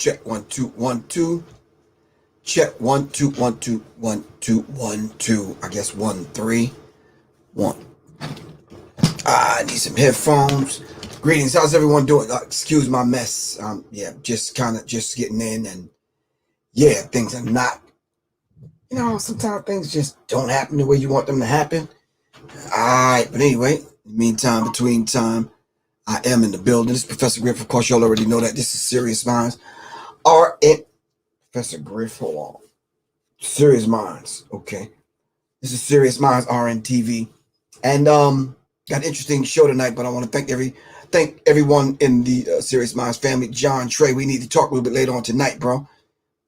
Check 1 2 1 2. Check 1 2 1 2 1 2 1 2. I guess 1 3 1. I need some headphones. Greetings. How's everyone doing? Excuse my mess. Yeah, just getting in, and yeah, things are not. Sometimes things just don't happen the way you want them to happen. All right, but anyway, in the meantime, between time, I am in the building. This is Professor Griff. Of course, y'all already know that. This is Sirius Mindz. Professor Griff, hold on. Sirius Mindz. Okay. This is Sirius Mindz RNTV. And got an interesting show tonight, but I want to thank everyone in the Sirius Mindz family. John, Trey, we need to talk a little bit later on tonight, bro.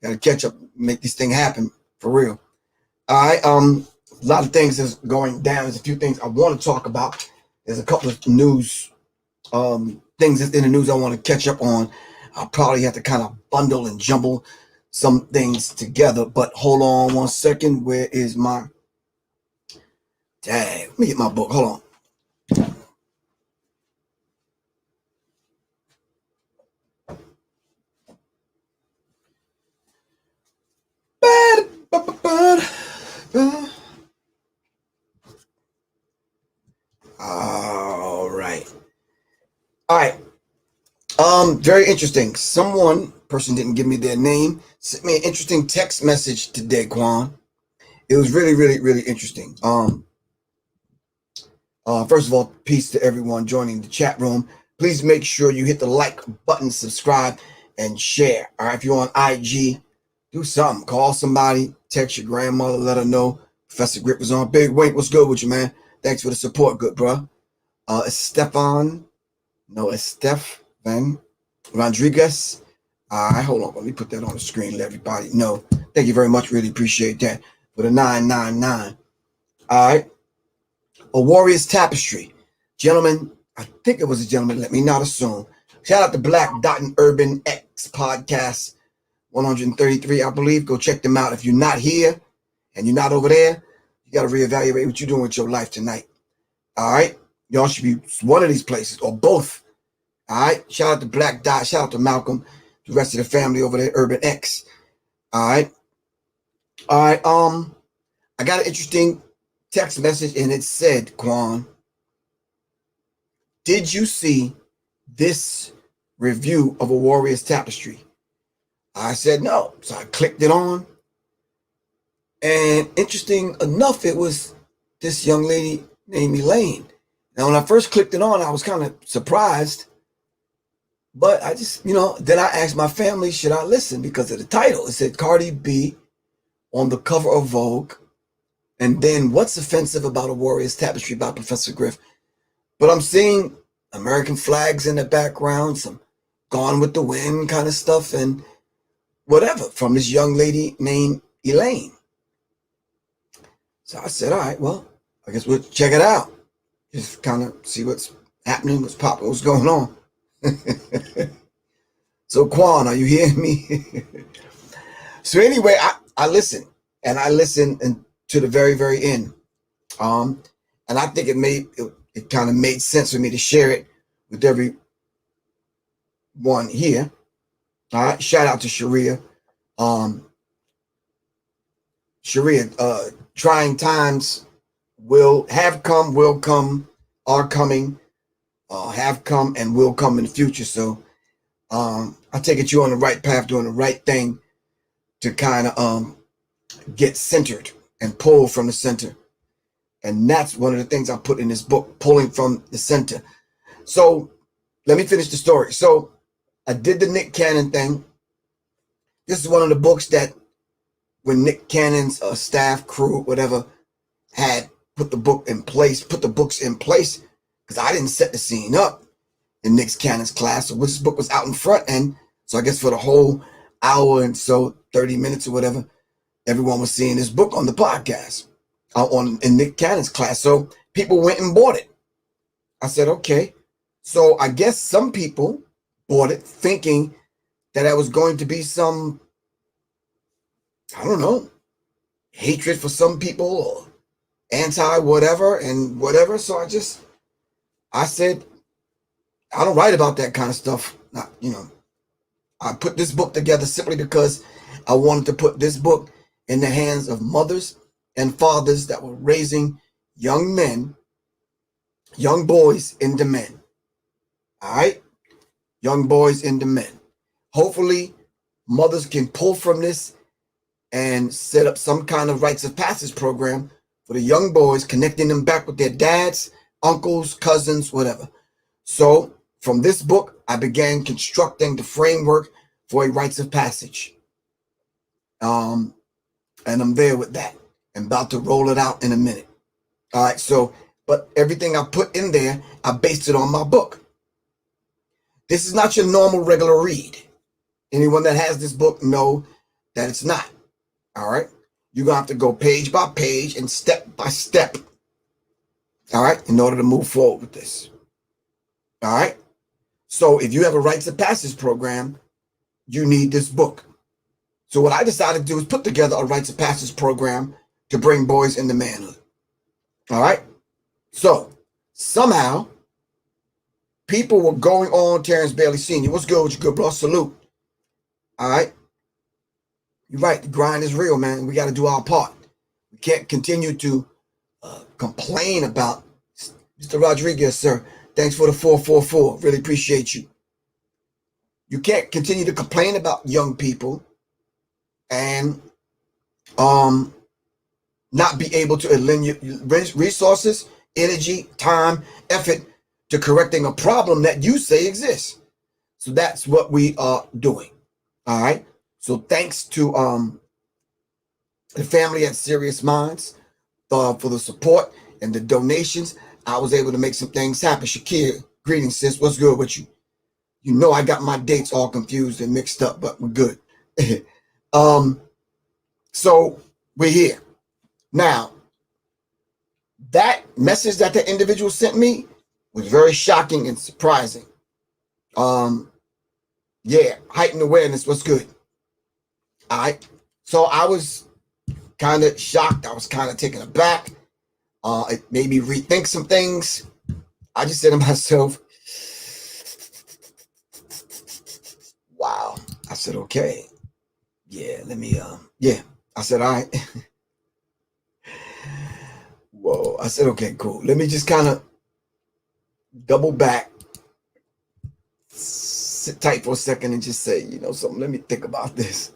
Gotta catch up, make this thing happen for real. All right. A lot of things is going down. There's a few things I want to talk about. There's a couple of news things in the news I want to catch up on. I'll probably have to kind of bundle and jumble some things together, but hold on one second. Where is my dang? Let me get my book. Hold on. All right. Very interesting. Person didn't give me their name, sent me an interesting text message today, Quan. It was really, really, really interesting. First of all, peace to everyone joining the chat room. Please make sure you hit the like button, subscribe, and share. All right, if you're on IG, do something. Call somebody, text your grandmother, let her know Professor Griff was on. Big Wink, what's good with you, man? Thanks for the support, good bro. It's Stefan Rodriguez. Hold on, let me put that on the screen, let everybody know. Thank you very much, really appreciate that. For the 999. All right. A Warrior's Tapestry. Gentlemen, I think it was a gentleman, let me not assume. Shout out to Black Dot and Urban X Podcast 133, I believe. Go check them out. If you're not here and you're not over there, you got to reevaluate what you're doing with your life tonight. All right. Y'all should be one of these places or both. All right. Shout out to Black Dot. Shout out to Malcolm, the rest of the family over there, Urban X. All right. All right. I got an interesting text message, and it said, Quan, did you see this review of A Warrior's Tapestry? I said no. So I clicked it on. And interesting enough, it was this young lady named Elaine. Now, when I first clicked it on, I was kind of surprised. But I just, then I asked my family, should I listen? Because of the title. It said Cardi B on the cover of Vogue. And then what's offensive about A Warrior's Tapestry by Professor Griff? But I'm seeing American flags in the background, some Gone with the Wind kind of stuff, and whatever from this young lady named Elaine. So I said, all right, well, I guess we'll check it out. Just kind of see what's happening, what's popping, what's going on. So Quan, are you hearing me? So anyway, I listened, and I listened to the very, very end. And I think it kind of made sense for me to share it with everyone here. All right, shout out to Sharia. Sharia, trying times have come, are coming, have come, and will come in the future. So I take it you're on the right path, doing the right thing to kind of get centered and pull from the center. And that's one of the things I put in this book, pulling from the center. So let me finish the story. So I did the Nick Cannon thing. This is one of the books that when Nick Cannon's staff, crew, whatever, had put the books in place, because I didn't set the scene up in Nick Cannon's class. So this book was out in front. And so I guess for the whole hour and so 30 minutes or whatever, everyone was seeing this book on the podcast in Nick Cannon's class. So people went and bought it. I said, okay. So I guess some people bought it thinking that was going to be some, I don't know, hatred for some people or anti whatever and whatever. So I said, I don't write about that kind of stuff. Not, I put this book together simply because I wanted to put this book in the hands of mothers and fathers that were raising young men, young boys into men. All right? Young boys into men. Hopefully, mothers can pull from this and set up some kind of rites of passage program for the young boys, connecting them back with their dads, uncles, cousins, whatever. So from this book, I began constructing the framework for a rites of passage. And I'm there with that. I'm about to roll it out in a minute. All right, so, but everything I put in there, I based it on my book. This is not your normal regular read. Anyone that has this book know that it's not. All right, you're gonna have to go page by page and step by step. All right, in order to move forward with this. All right, so if you have a rites of passage program, you need this book. So what I decided to do is put together a rites of passage program to bring boys into manhood. All right, so somehow people were going on. Terrence Bailey Sr., what's good with you, good bro? Salute. All right. You're right. The grind is real, man. We got to do our part. We can't continue to complain about Mr. Rodriguez, sir. Thanks for the 444. Really appreciate you. You can't continue to complain about young people and not be able to lend resources, energy, time, effort to correcting a problem that you say exists. So that's what we are doing. All right. So thanks to the family at Sirius Mindz for the support and the donations. I was able to make some things happen. Shakir, greetings, sis. What's good with you? You know I got my dates all confused and mixed up, but we're good. So we're here. Now, that message that the individual sent me was very shocking and surprising. Yeah, heightened awareness was good. All right. So I was kind of shocked. I was kind of taken aback. It made me rethink some things. I just said to myself, wow. I said, okay. Yeah, let me, yeah. I said, all right. Whoa. I said, okay, cool. Let me just kind of double back, sit tight for a second and just say, you know, something. Let me think about this.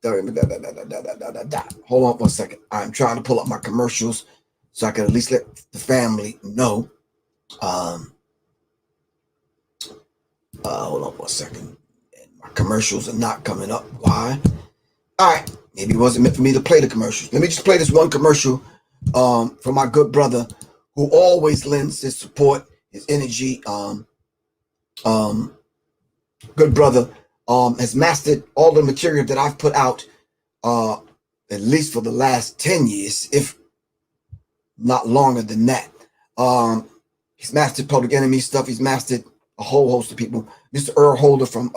Hold on for a second. I'm trying to pull up my commercials so I can at least let the family know. Hold on for a second. My commercials are not coming up. Why? All right. Maybe it wasn't meant for me to play the commercials. Let me just play this one commercial for my good brother who always lends his support, his energy. Good brother has mastered all the material that I've put out at least for the last 10 years, if not longer than that. He's mastered Public Enemy stuff. He's mastered a whole host of people. Mr. Earl Holder from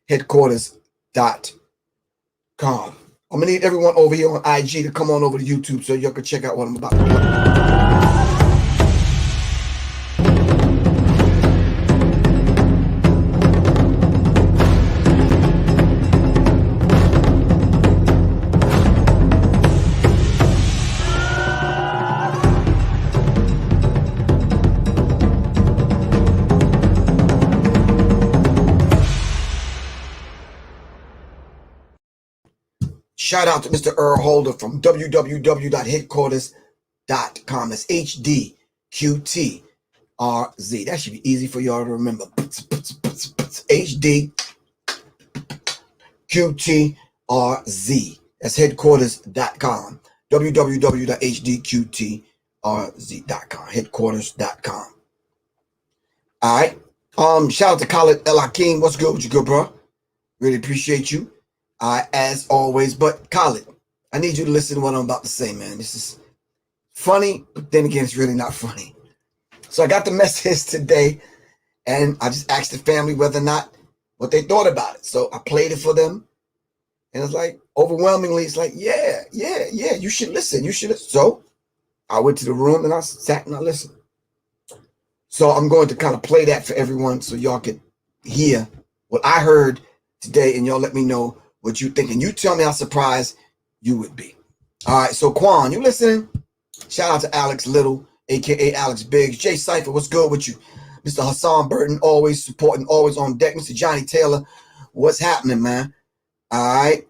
headquarters.com. I'm gonna need everyone over here on IG to come on over to YouTube so y'all can check out what I'm about to do. Shout out to Mr. Earl Holder from www.headquarters.com. It's HDQTRZ. That should be easy for y'all to remember. HDQTRZ. That's headquarters.com. www.hdqtrz.com. Headquarters.com. All right. Shout out to Khalid El Hakim. What's good with you, good bro? Really appreciate you. As always, but Khalid, I need you to listen to what I'm about to say, man. This is funny, but then again, it's really not funny. So I got the message today, and I just asked the family whether or not what they thought about it. So I played it for them, and it's like, overwhelmingly, it's like, yeah, you should listen. You should listen. So I went to the room, and I sat and I listened. So I'm going to kind of play that for everyone so y'all can hear what I heard today, and y'all let me know what you think, and you tell me how surprised you would be. All right, so Quan, you listening? Shout out to Alex Little, aka Alex Biggs. Jay Cypher, what's good with you? Mr. Hassan Burton, always supporting, always on deck. Mr. Johnny Taylor, what's happening, man? All right.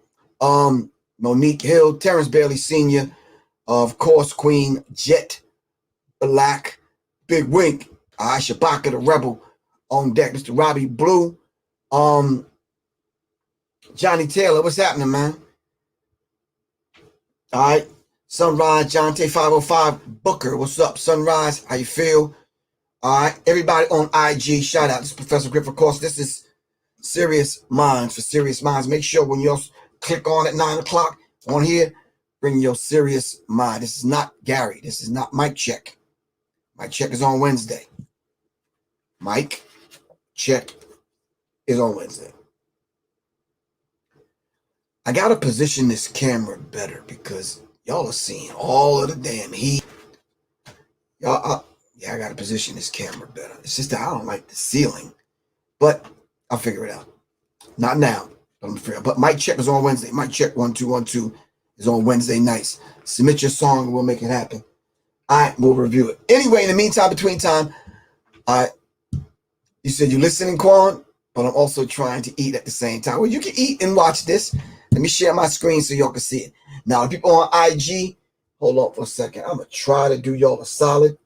Monique Hill, Terrence Bailey Sr., of course, Queen Jet Black, Big Wink, all right, Shabaka the Rebel on deck. Mr. Robbie Blue, Johnny Taylor, what's happening, man? All right. Sunrise, John Tay 505, Booker, what's up? Sunrise, how you feel? All right. Everybody on IG, shout out. This is Professor Griff. Of course, this is Sirius Mindz for Sirius Mindz. Make sure when you click on at 9 o'clock on here, bring your Sirius Mind. This is not Gary. This is not Mike Check. Mike Check is on Wednesday. Mike Check is on Wednesday. I got to position this camera better because y'all are seeing all of the damn heat. Y'all, I got to position this camera better. It's just that I don't like the ceiling, but I'll figure it out. Not now, but I'm figure. But Mike Check is on Wednesday. Mike Check 1212 is on Wednesday nights. Submit your song and we'll make it happen. All right, we'll review it. Anyway, in the meantime, between time, you said you're listening, Quan, but I'm also trying to eat at the same time. Well, you can eat and watch this. Let me share my screen so y'all can see it. Now, the people on IG, hold on for a second. I'm going to try to do y'all a solid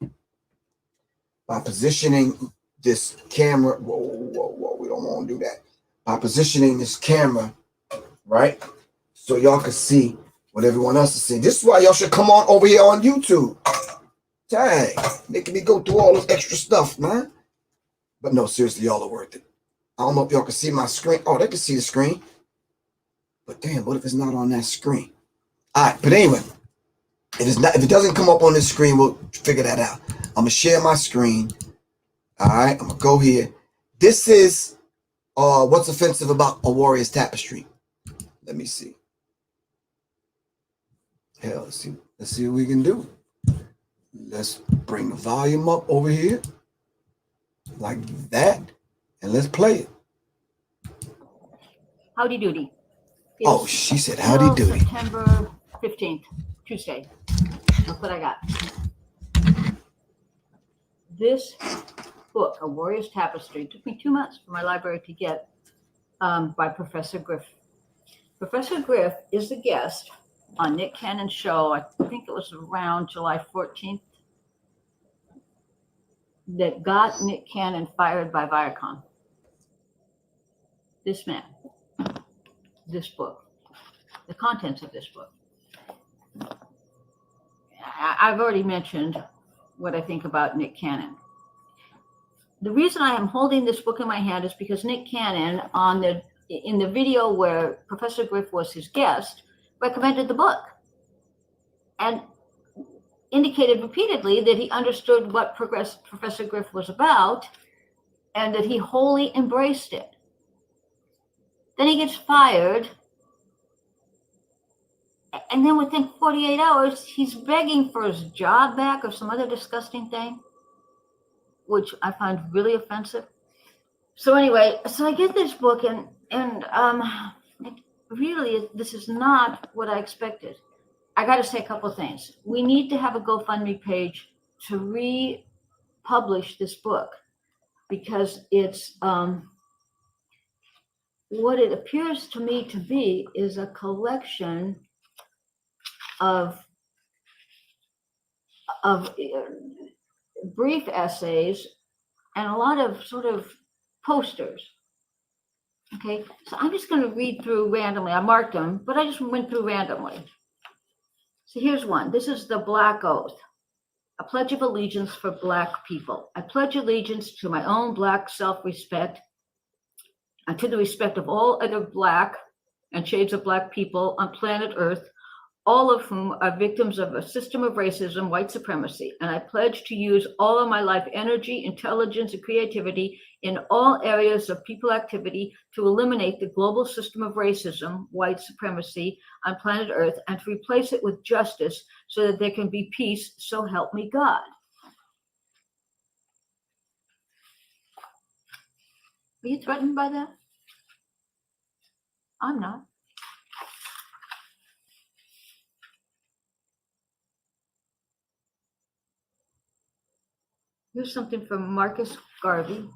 by positioning this camera. Whoa. We don't want to do that. By positioning this camera, right? So y'all can see what everyone else is seeing. This is why y'all should come on over here on YouTube. Dang, making me go through all this extra stuff, man. But no, seriously, y'all are worth it. I don't know if y'all can see my screen. Oh, they can see the screen. But damn, what if it's not on that screen? All right, but anyway, if it doesn't come up on this screen, we'll figure that out. I'm gonna share my screen. All right, I'm gonna go here. This is what's offensive about a warrior's tapestry. Let me see. Hell, let's see what we can do. Let's bring the volume up over here like that, and let's play it. Howdy doody. Oh, she said howdy doody. September 15th, Tuesday. That's what I got. This book, A Warrior's Tapestry, took me 2 months for my library to get, by Professor Griff. Professor Griff is the guest on Nick Cannon's show. I think it was around July 14th that got Nick Cannon fired by Viacom. This man, this book, the contents of this book. I've already mentioned what I think about Nick Cannon. The reason I am holding this book in my hand is because Nick Cannon, in the video where Professor Griff was his guest, recommended the book and indicated repeatedly that he understood what Professor Griff was about and that he wholly embraced it. Then he gets fired, and then within 48 hours, he's begging for his job back or some other disgusting thing, which I find really offensive. So anyway, so I get this book, and really, this is not what I expected. I got to say a couple of things. We need to have a GoFundMe page to republish this book because it's what it appears to me to be is a collection of brief essays and a lot of sort of posters. Okay, so I'm just going to read through randomly. I marked them, but I just went through randomly. So here's one. This is the Black Oath, a pledge of allegiance for Black people. I pledge allegiance to my own Black self-respect and to the respect of all other Black and shades of Black people on planet Earth, all of whom are victims of a system of racism, white supremacy. And I pledge to use all of my life energy, intelligence, and creativity in all areas of people activity to eliminate the global system of racism, white supremacy on planet Earth and to replace it with justice so that there can be peace, so help me God. Are you threatened by that? I'm not. Here's something from Marcus Garvey.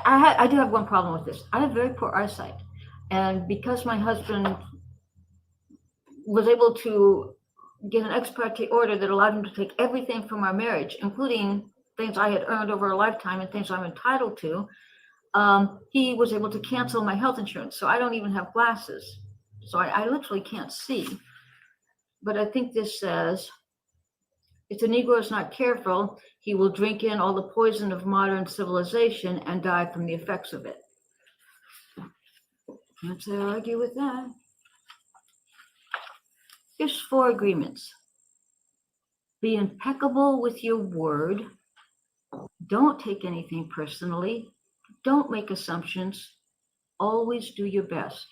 I do have one problem with this. I have very poor eyesight. And because my husband was able to get an ex parte order that allowed him to take everything from our marriage, including things I had earned over a lifetime and things I'm entitled to, he was able to cancel my health insurance. So I don't even have glasses. So I literally can't see. But I think this says, if the Negro is not careful, he will drink in all the poison of modern civilization and die from the effects of it. Let's argue with that. Here's 4 agreements. Be impeccable with your word. Don't take anything personally. Don't make assumptions. Always do your best.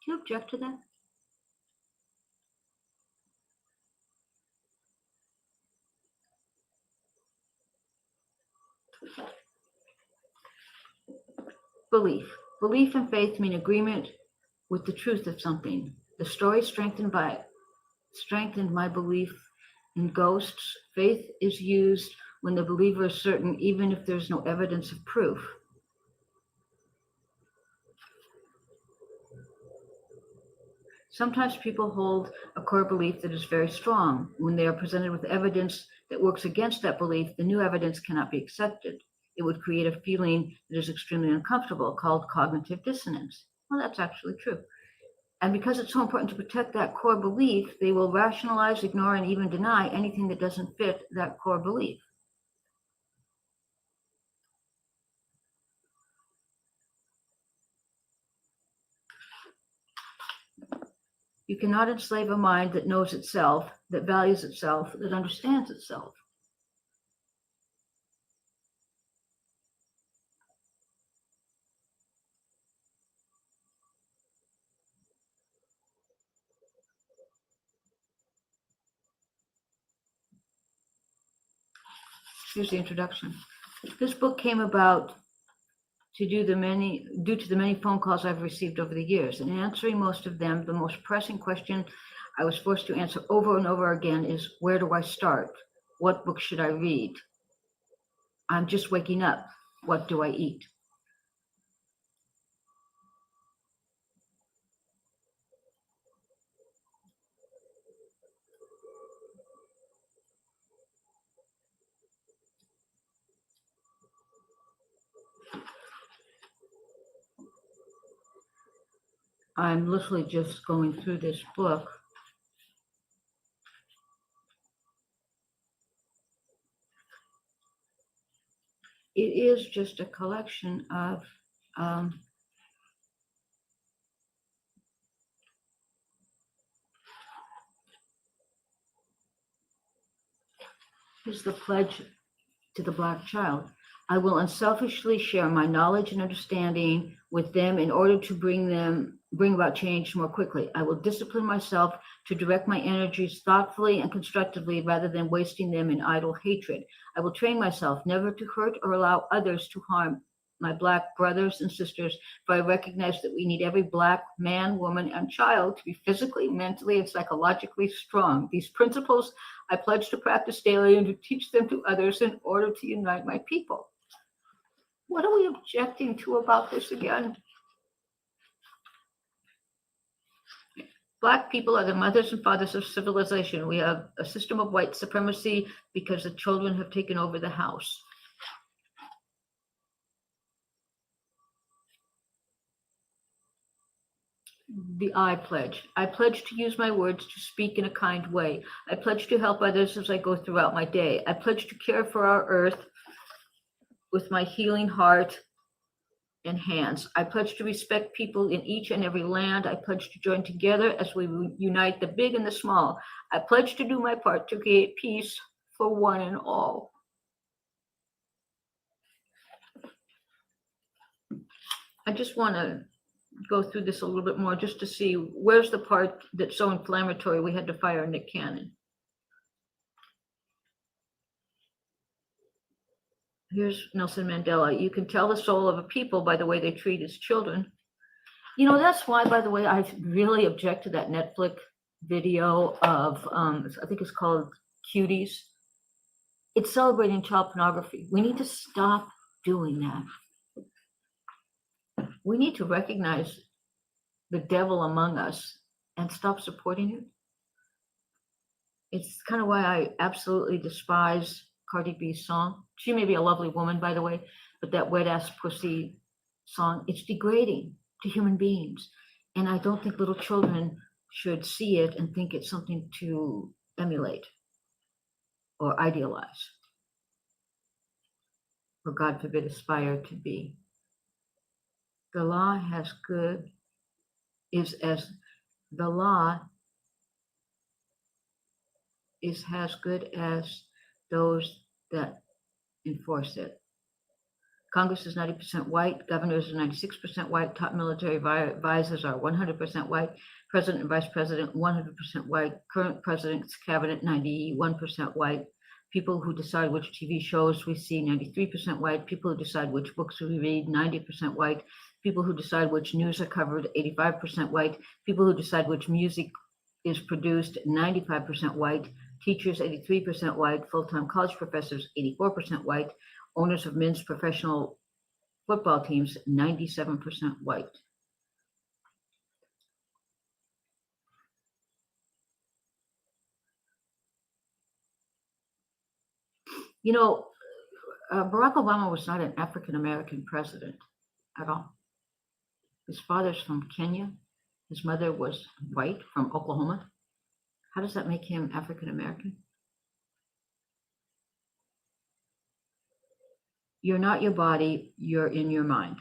Do you object to that? Belief. Belief and faith mean agreement with the truth of something. The story strengthened my belief in ghosts. Faith is used when the believer is certain, even if there's no evidence of proof. Sometimes people hold a core belief that is very strong. When they are presented with evidence that works against that belief, the new evidence cannot be accepted. It would create a feeling that is extremely uncomfortable, called cognitive dissonance. Well, that's actually true. And because it's so important to protect that core belief, they will rationalize, ignore, and even deny anything that doesn't fit that core belief. You cannot enslave a mind that knows itself, that values itself, that understands itself. Here's the introduction. This book came about due to the many phone calls I've received over the years. In answering most of them, the most pressing question I was forced to answer over and over again is, where do I start? What book should I read? I'm just waking up. What do I eat? I'm literally just going through this book. It is just a collection of here's the pledge to the Black child. I will unselfishly share my knowledge and understanding with them in order to bring about change more quickly. I will discipline myself to direct my energies thoughtfully and constructively rather than wasting them in idle hatred. I will train myself never to hurt or allow others to harm my Black brothers and sisters, for I recognize that we need every Black man, woman, and child to be physically, mentally, and psychologically strong. These principles I pledge to practice daily and to teach them to others in order to unite my people. What are we objecting to about this again? Black people are the mothers and fathers of civilization. We have a system of white supremacy because the children have taken over the house. The I pledge. I pledge to use my words to speak in a kind way. I pledge to help others as I go throughout my day. I pledge to care for our earth with my healing heart and hands. I pledge to respect people in each and every land. I pledge to join together as we unite the big and the small. I pledge to do my part to create peace for one and all. I just want to go through this a little bit more just to see where's the part that's so inflammatory we had to fire Nick Cannon. Here's Nelson Mandela. You can tell the soul of a people by the way they treat its children. You know, that's why, by the way, I really object to that Netflix video of, I think it's called Cuties. It's celebrating child pornography. We need to stop doing that. We need to recognize the devil among us and stop supporting it. It's kind of why I absolutely despise Cardi B's song. She may be a lovely woman, by the way, but that wet ass pussy song, it's degrading to human beings. And I don't think little children should see it and think it's something to emulate or idealize, or God forbid, aspire to be. The law has good is as the law is as good as those that enforce it. Congress is 90% white, governors are 96% white, top military advisors are 100% white, president and vice president 100% white, current president's cabinet 91% white, people who decide which TV shows we see 93% white, people who decide which books we read 90% white, people who decide which news are covered 85% white, people who decide which music is produced 95% white, teachers 83% white, full-time college professors 84% white, owners of men's professional football teams 97% white. You know, Barack Obama was not an African-American president at all. His father's from Kenya. His mother was white from Oklahoma. How does that make him African-American? You're not your body, you're in your mind.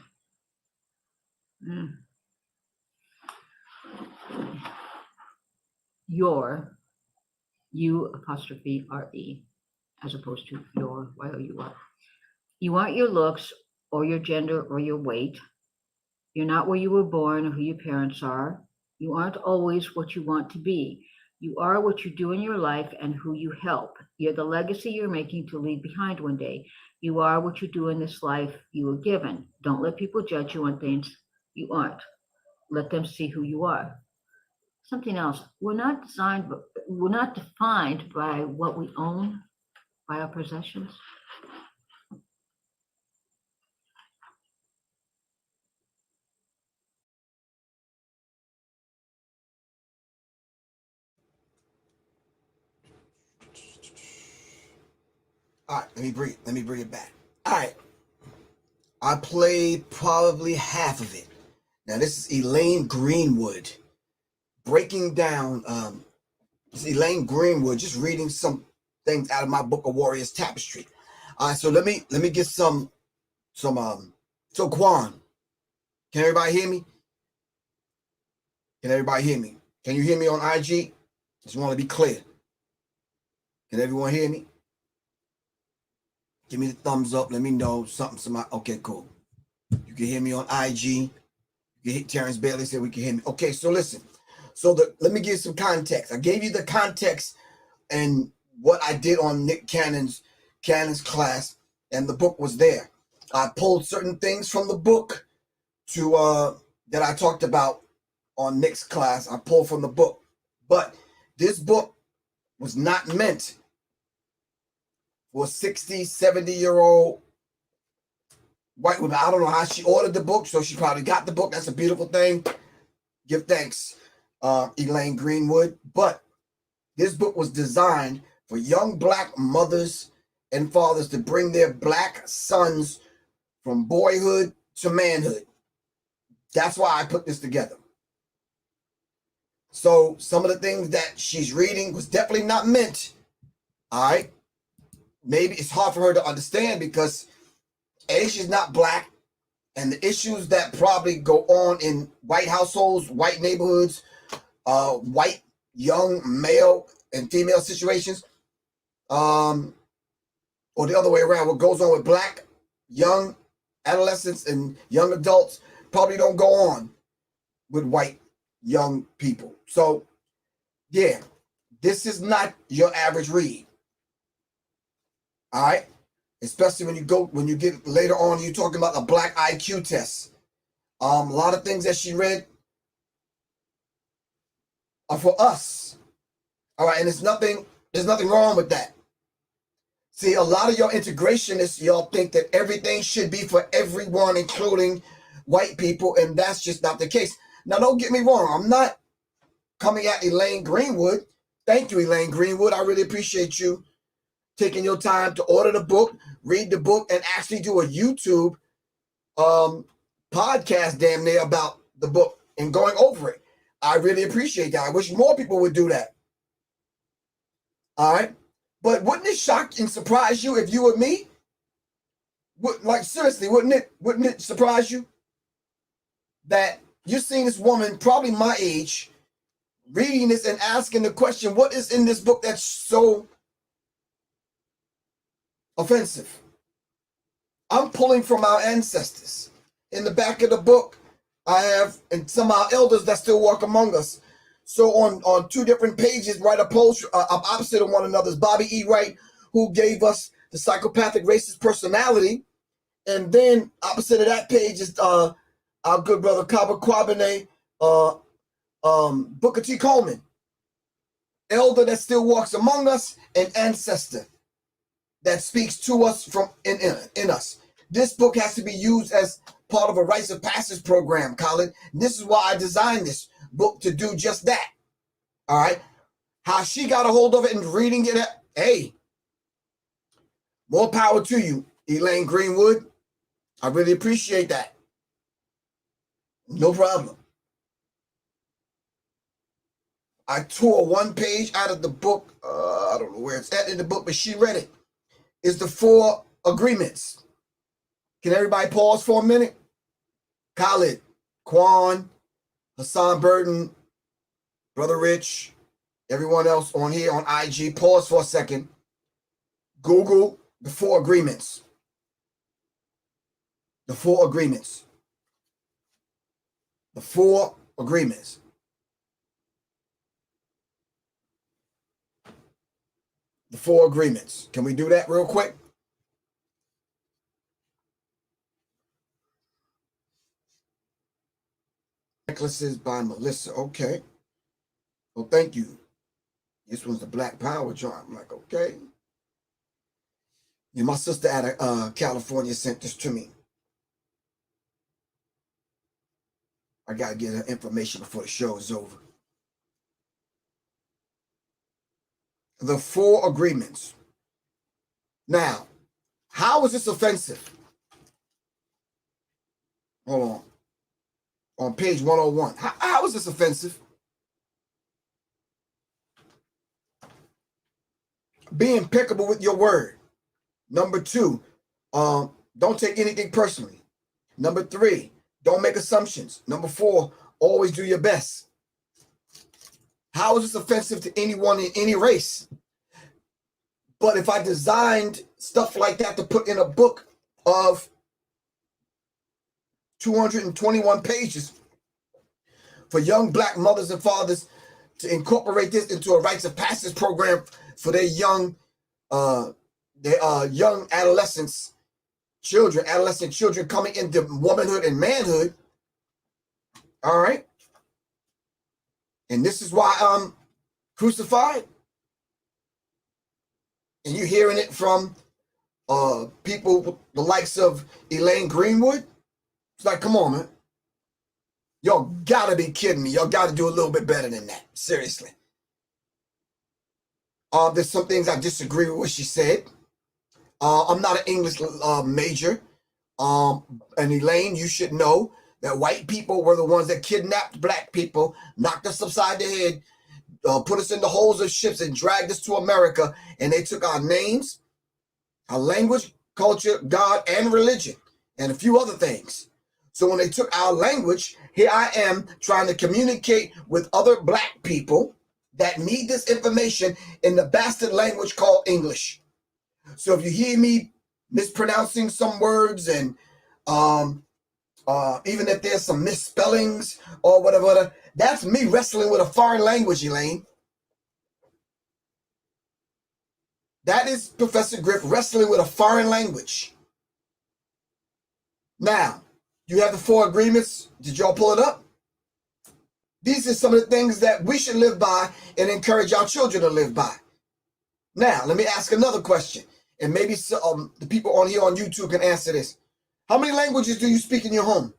Your, you apostrophe R-E, as opposed to your, Y-O-U-R. You aren't your looks or your gender or your weight. You're not where you were born or who your parents are. You aren't always what you want to be. You are what you do in your life and who you help. You're the legacy you're making to leave behind one day. You are what you do in this life you were given. Don't let people judge you on things you aren't. Let them see who you are. Something else. We're not defined by what we own, by our possessions. All right, let me bring it back. All right. I played probably half of it. Now this is Elaine Greenwood breaking down this is Elaine Greenwood just reading some things out of my book of Warriors Tapestry. All right, so let me get some so Quan, can everybody hear me? Can everybody hear me? Can you hear me on IG? Just want to be clear. Can everyone hear me? Give me the thumbs up. Let me know something. Okay, cool. You can hear me on IG. You can hit Terrence Bailey said we can hear me. Okay, so listen. So let me give you some context. I gave you the context and what I did on Nick Cannon's class, and the book was there. I pulled certain things from the book to that I talked about on Nick's class. I pulled from the book, but this book was not meant for 60, 70-year-old white woman. I don't know how she ordered the book, so she probably got the book. That's a beautiful thing. Give thanks, Elaine Greenwood. But this book was designed for young black mothers and fathers to bring their black sons from boyhood to manhood. That's why I put this together. So some of the things that she's reading was definitely not meant. All right. Maybe it's hard for her to understand because A, she's not black, and the issues that probably go on in white households, white neighborhoods, white young male and female situations, or the other way around, what goes on with black young adolescents and young adults probably don't go on with white young people. So yeah, this is not your average read. All right. especially when you get later on, you're talking about a black IQ test. A lot of things that she read are for us. All right, and there's nothing wrong with that. See, a lot of y'all integrationists, y'all think that everything should be for everyone, including white people, and that's just not the case. Now, don't get me wrong. I'm not coming at Elaine Greenwood. Thank you, Elaine Greenwood. I really appreciate you taking your time to order the book, read the book, and actually do a YouTube podcast damn near about the book and going over it. I really appreciate that. I wish more people would do that. All right. But wouldn't it shock and surprise you if you were me? Like, seriously, wouldn't it surprise you that you're seeing this woman, probably my age, reading this and asking the question, what is in this book that's so offensive? I'm pulling from our ancestors. In the back of the book, I have, and some of our elders that still walk among us. So on two different pages, right opposite of one another, is Bobby E. Wright, who gave us the psychopathic racist personality. And then opposite of that page is our good brother Kaba Kwabene, Booker T. Coleman, elder that still walks among us, and ancestor that speaks to us from in us. This book has to be used as part of a rites of passage program, Colin. This is why I designed this book, to do just that. All right. How she got a hold of it and reading it, hey, more power to you, Elaine Greenwood. I really appreciate that. No problem. I tore one page out of the book. I don't know where it's at in the book, but she read it. It's the 4 agreements. Can everybody pause for a minute? Khalid, Quan, Hassan Burton, Brother Rich, everyone else on here on IG, pause for a second. Google the 4 agreements. The 4 agreements. The 4 agreements. The 4 agreements. Can we do that real quick? Necklaces by Melissa. Okay. Well, thank you. This one's the Black Power charm. I'm like, okay. Yeah, my sister out of California sent this to me. I got to get her information before the show is over. The 4 agreements. Now, how is this offensive? Hold on. On page 101. How is this offensive? Be impeccable with your word. Number 2, don't take anything personally. Number 3, don't make assumptions. Number 4, always do your best. How is this offensive to anyone in any race? But if I designed stuff like that to put in a book of 221 pages for young Black mothers and fathers to incorporate this into a rites of passage program for their young adolescent children coming into womanhood and manhood. All right. And this is why I'm crucified. And you're hearing it from people the likes of Elaine Greenwood. It's like, come on, man. Y'all gotta be kidding me. Y'all gotta do a little bit better than that. Seriously. There's some things I disagree with what she said. I'm not an English major. And Elaine, you should know that white people were the ones that kidnapped Black people, knocked us upside the head, put us in the holes of ships and dragged us to America. And they took our names, our language, culture, God, and religion, and a few other things. So when they took our language, here I am trying to communicate with other Black people that need this information in the bastard language called English. So if you hear me mispronouncing some words and even if there's some misspellings or whatever, that's me wrestling with a foreign language, Elaine. That is Professor Griff wrestling with a foreign language. Now, you have the 4 agreements. Did y'all pull it up? These are some of the things that we should live by and encourage our children to live by. Now, let me ask another question, and maybe the people on here on YouTube can answer this. How many languages do you speak in your home?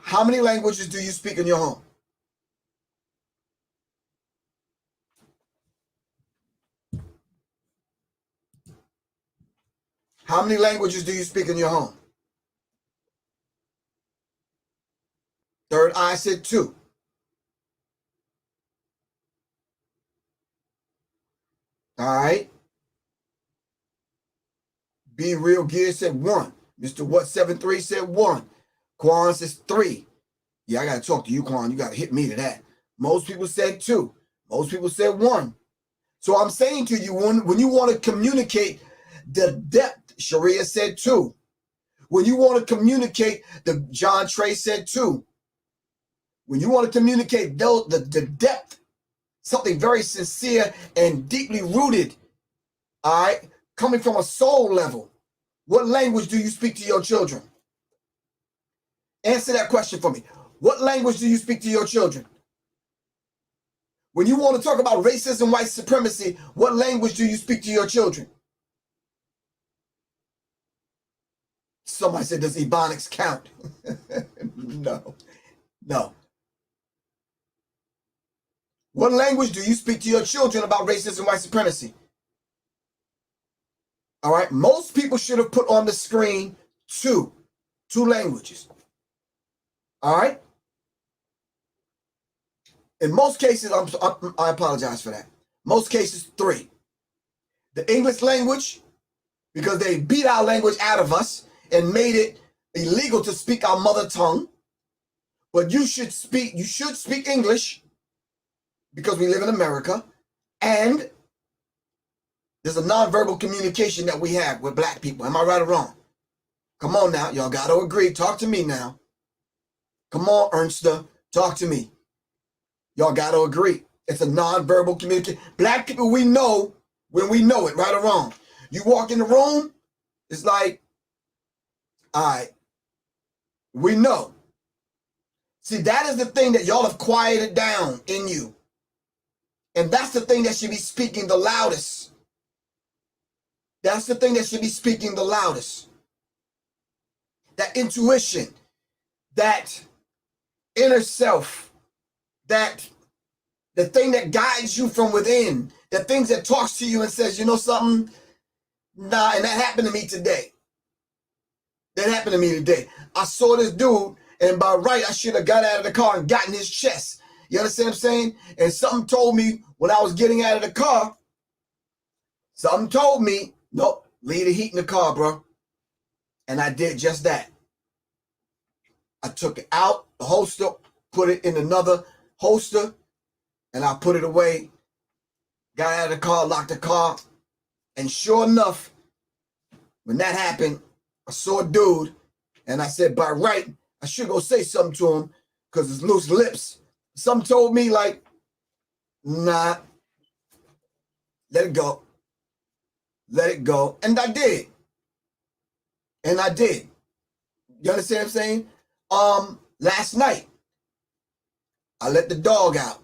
How many languages do you speak in your home? How many languages do you speak in your home? Third eye said 2. All right. Be Real Gear said 1. Mr. What 73 said 1. Quan says 3. Yeah, I got to talk to you, Quan. You got to hit me to that. Most people said 2. Most people said 1. So I'm saying to you, when you want to communicate the depth, Sharia said 2. When you want to communicate, the John Trey said 2. When you want to communicate the depth, something very sincere and deeply rooted, all right, coming from a soul level, what language do you speak to your children? Answer that question for me. What language do you speak to your children? When you want to talk about racism, white supremacy, what language do you speak to your children? Somebody said, does Ebonics count? No. What language do you speak to your children about racism, white supremacy? All right. Most people should have put on the screen two languages. All right. In most cases, I apologize for that. Most cases, 3. The English language, because they beat our language out of us and made it illegal to speak our mother tongue. But you should speak English because we live in America. And there's a nonverbal communication that we have with black people. Am I right or wrong? Come on now. Y'all got to agree. Talk to me now. Come on, Ernsta. Talk to me. Y'all got to agree. It's a nonverbal communication. Black people, we know when we know it, right or wrong. You walk in the room, it's like, all right, we know. See, that is the thing that y'all have quieted down in you. And that's the thing that should be speaking the loudest. That's the thing that should be speaking the loudest. That intuition, that inner self, that the thing that guides you from within, the things that talks to you and says, you know something? Nah, and that happened to me today. That happened to me today. I saw this dude, and by right, I should have got out of the car and gotten his chest. You understand what I'm saying? And something told me when I was getting out of the car, something told me, nope, leave the heat in the car, bro. And I did just that. I took it out, the holster, put it in another holster, and I put it away, got out of the car, locked the car, and sure enough, when that happened, I saw a dude, and I said, by right, I should go say something to him because his loose lips. Some told me like, nah, let it go. Let it go. And I did. And I did. You understand what I'm saying? Last night, I let the dog out.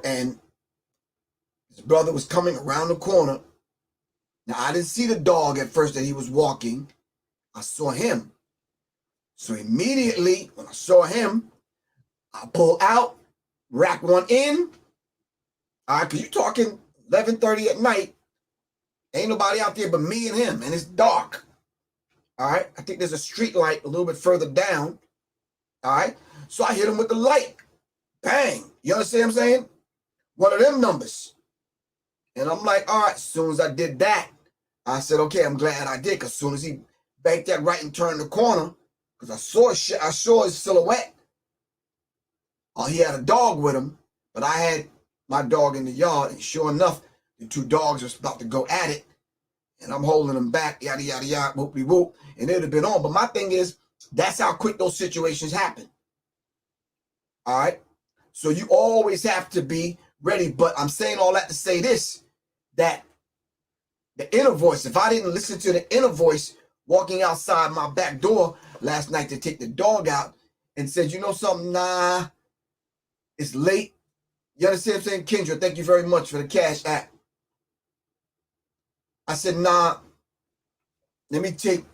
And his brother was coming around the corner. Now, I didn't see the dog at first that he was walking. I saw him. So immediately, when I saw him, I pull out, rack one in. All right, because you're talking 11:30 at night. Ain't nobody out there but me and him, and it's dark. All right, I think there's a street light a little bit further down. All right, so I hit him with the light. Bang. You understand what I'm saying? One of them numbers. And I'm like, all right, as soon as I did that, I said, okay, I'm glad I did, because as soon as he banked that right and turned the corner, because I saw his silhouette. Oh, he had a dog with him, but I had my dog in the yard, and sure enough, the 2 dogs were about to go at it, and I'm holding them back, yada, yada, yada, whoopty whoop, and it would have been on. But my thing is, that's how quick those situations happen. All right? So you always have to be ready. But I'm saying all that to say this, that the inner voice, if I didn't listen to the inner voice walking outside my back door last night to take the dog out and said, you know something, nah, it's late. You understand what I'm saying? Kendra, thank you very much for the cash app. I said, nah, let me take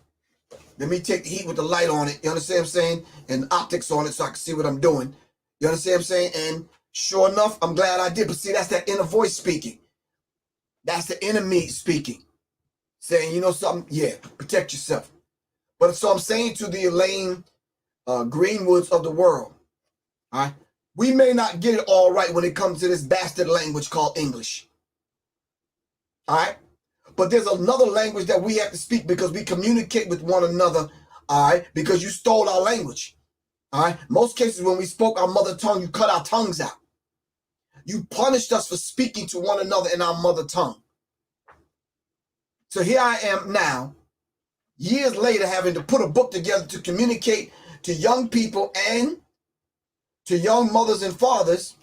the heat with the light on it. You understand what I'm saying? And optics on it so I can see what I'm doing. You understand what I'm saying? And sure enough, I'm glad I did. But see, that's that inner voice speaking. That's the inner me speaking. Saying, you know something? Yeah, protect yourself. But so I'm saying to the Elaine Greenwoods of the world, all right, we may not get it all right when it comes to this bastard language called English. All right? But there's another language that we have to speak because we communicate with one another, all right? Because you stole our language, all right? Most cases when we spoke our mother tongue, you cut our tongues out. You punished us for speaking to one another in our mother tongue. So here I am now, years later, having to put a book together to communicate to young people and to young mothers and fathers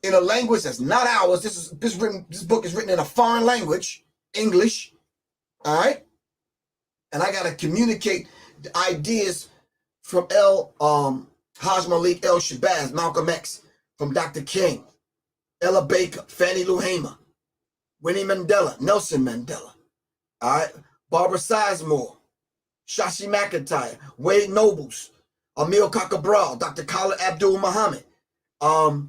in a language that's not ours. This book is written in a foreign language, English, all right? And I got to communicate the ideas from Haj Malik El Shabazz, Malcolm X, from Dr. King, Ella Baker, Fannie Lou Hamer, Winnie Mandela, Nelson Mandela, all right? Barbara Sizemore, Shashi McIntyre, Wade Nobles, Emil Kakabral, Dr. Khalid Abdul Muhammad, Chikanta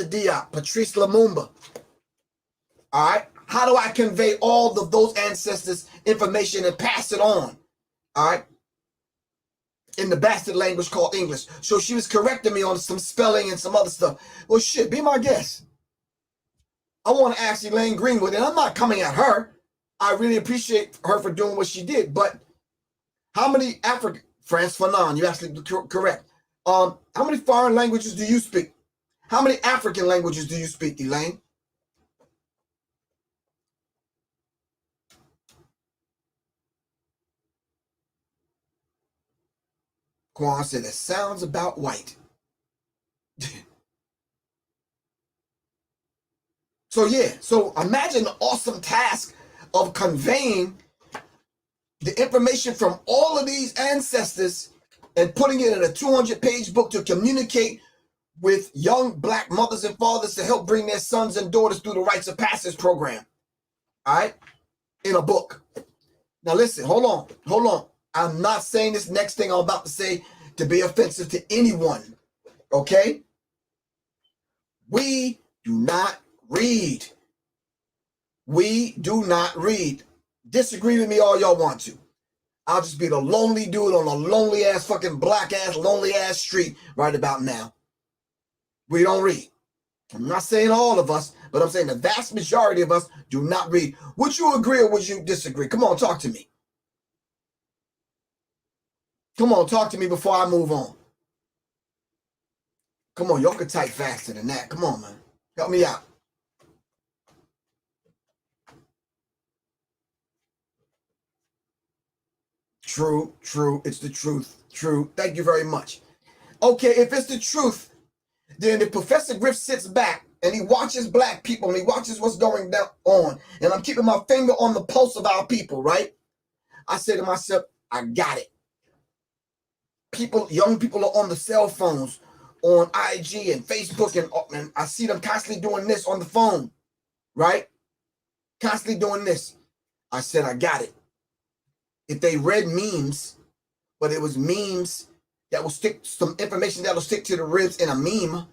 Diop, Patrice Lumumba. All right? How do I convey all of those ancestors' information and pass it on? All right? In the bastard language called English. So she was correcting me on some spelling and some other stuff. Well, shit, be my guest. I want to ask Elaine Greenwood, and I'm not coming at her. I really appreciate her for doing what she did, but how many France Fanon, you're absolutely correct. How many foreign languages do you speak? How many African languages do you speak, Elaine? Quan said, it sounds about white. So yeah, so imagine the awesome task of conveying the information from all of these ancestors and putting it in a 200-page book to communicate with young black mothers and fathers to help bring their sons and daughters through the rites of passage program. All right? In a book. Now listen, hold on. I'm not saying this next thing I'm about to say to be offensive to anyone. Okay? We do not read. We do not read. Disagree with me all y'all want to. I'll just be the lonely dude on a lonely ass fucking black ass lonely ass street right about now. We don't read. I'm not saying all of us, but I'm saying the vast majority of us do not read. Would you agree or would you disagree? Come on, talk to me. Come on, talk to me before I move on. Come on, y'all can type faster than that. Come on, man. Help me out. True. It's the truth. True. Thank you very much. Okay, if it's the truth, then if Professor Griff sits back and he watches black people and he watches what's going on, and I'm keeping my finger on the pulse of our people, right? I say to myself, I got it. Young people are on the cell phones, on IG and Facebook, and I see them constantly doing this on the phone, right? Constantly doing this. I said, I got it. If they read memes, but it was memes that will stick, some information that will stick to the ribs in a meme,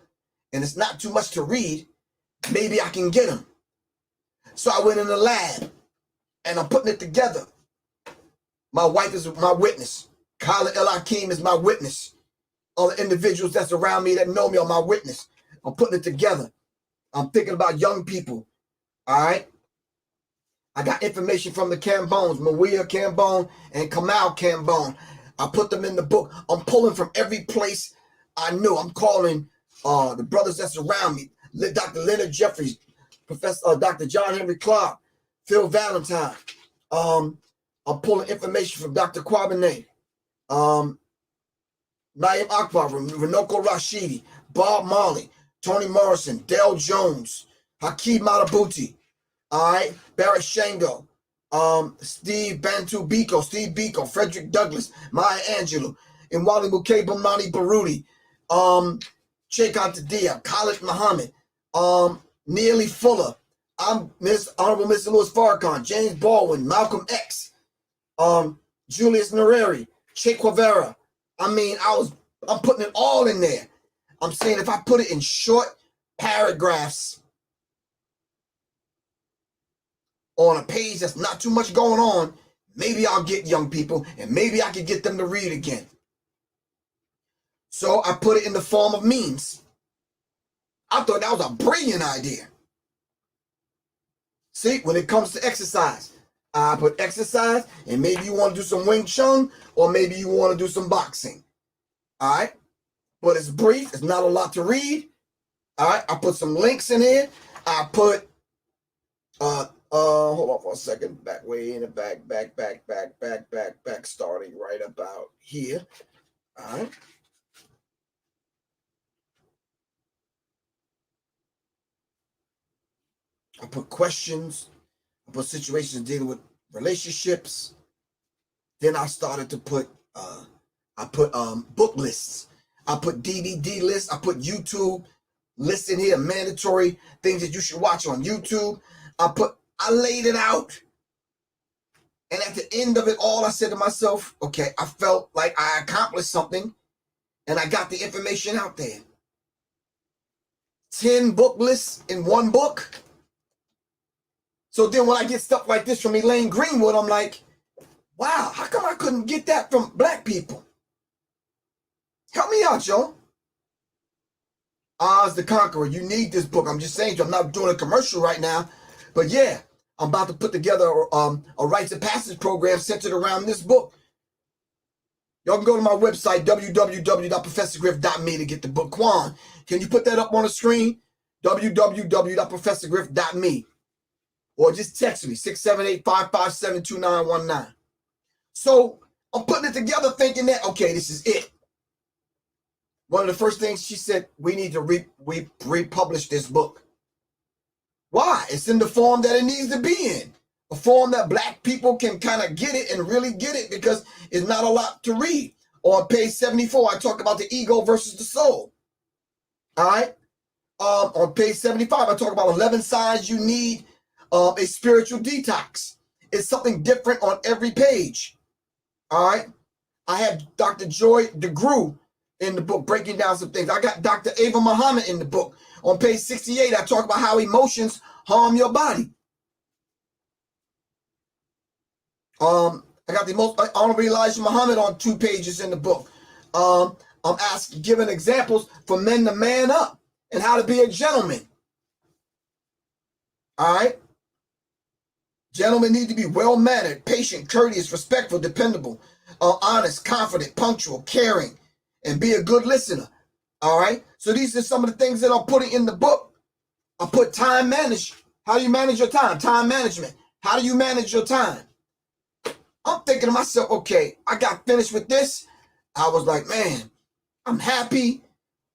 and it's not too much to read, maybe I can get them. So I went in the lab, and I'm putting it together. My wife is my witness. Kyla El Hakim is my witness. All the individuals that's around me that know me are my witness. I'm putting it together. I'm thinking about young people, all right? I got information from the Cambones, Maria Cambone and Kamal Cambone. I put them in the book. I'm pulling from every place I knew. I'm calling the brothers that's around me, Dr. Leonard Jeffries, Professor Dr. John Henry Clark, Phil Valentine. I'm pulling information from Dr. Kwabene, Naim Akbar, Renoko Rashidi, Bob Marley, Toni Morrison, Dale Jones, Hakeem Matabuti, all right, Barrett Shango, Steve Bantu Biko, Steve Biko, Frederick Douglass, Maya Angelou, Inwali Muke Bomani Baruti, Cheikh Dia, Khalid Muhammad, Neely Fuller, Honorable Mr. Louis Farrakhan, James Baldwin, Malcolm X, Julius Nyerere, Che Guevara. I mean, I'm putting it all in there. I'm saying if I put it in short paragraphs on a page that's not too much going on, maybe I'll get young people and maybe I can get them to read again. So I put it in the form of memes. I thought that was a brilliant idea. See, when it comes to exercise, I put exercise, and maybe you want to do some Wing Chun, or maybe you want to do some boxing. All right? But it's brief. It's not a lot to read. All right? I put some links in here. I put, hold on for a second. Back way in the back, starting right about here. All right? I put questions. I put situations dealing with relationships. Then I started to put, book lists. I put DVD lists. I put YouTube lists in here, mandatory things that you should watch on YouTube. I laid it out. And at the end of it all, I said to myself, okay, I felt like I accomplished something and I got the information out there. 10 book lists in one book. So then when I get stuff like this from Elaine Greenwood, I'm like, wow, how come I couldn't get that from black people? Help me out, Joe. Oz the Conqueror, you need this book. I'm just saying, I'm not doing a commercial right now. But yeah, I'm about to put together a rites of passage program centered around this book. Y'all can go to my website, www.professorgriff.me, to get the book. Quan, can you put that up on the screen? www.professorgriff.me. Or just text me, 678-557-2919. So I'm putting it together thinking that, okay, this is it. One of the first things she said, we need to republish this book. Why? It's in the form that it needs to be in. A form that black people can kind of get it and really get it, because it's not a lot to read. On page 74, I talk about the ego versus the soul. All right? On page 75, I talk about 11 signs you need a spiritual detox. It's something different on every page. All right? I have Dr. Joy DeGruy in the book breaking down some things. I got Dr. Ava Muhammad in the book. On page 68, I talk about how emotions harm your body. I got the most Honorable Elijah Muhammad on 2 pages in the book. I'm giving examples for men to man up and how to be a gentleman. All right? Gentlemen need to be well-mannered, patient, courteous, respectful, dependable, honest, confident, punctual, caring, and be a good listener. All right? So these are some of the things that I'm putting in the book. I put time management. How do you manage your time? Time management. How do you manage your time? I'm thinking to myself, okay, I got finished with this. I was like, man, I'm happy.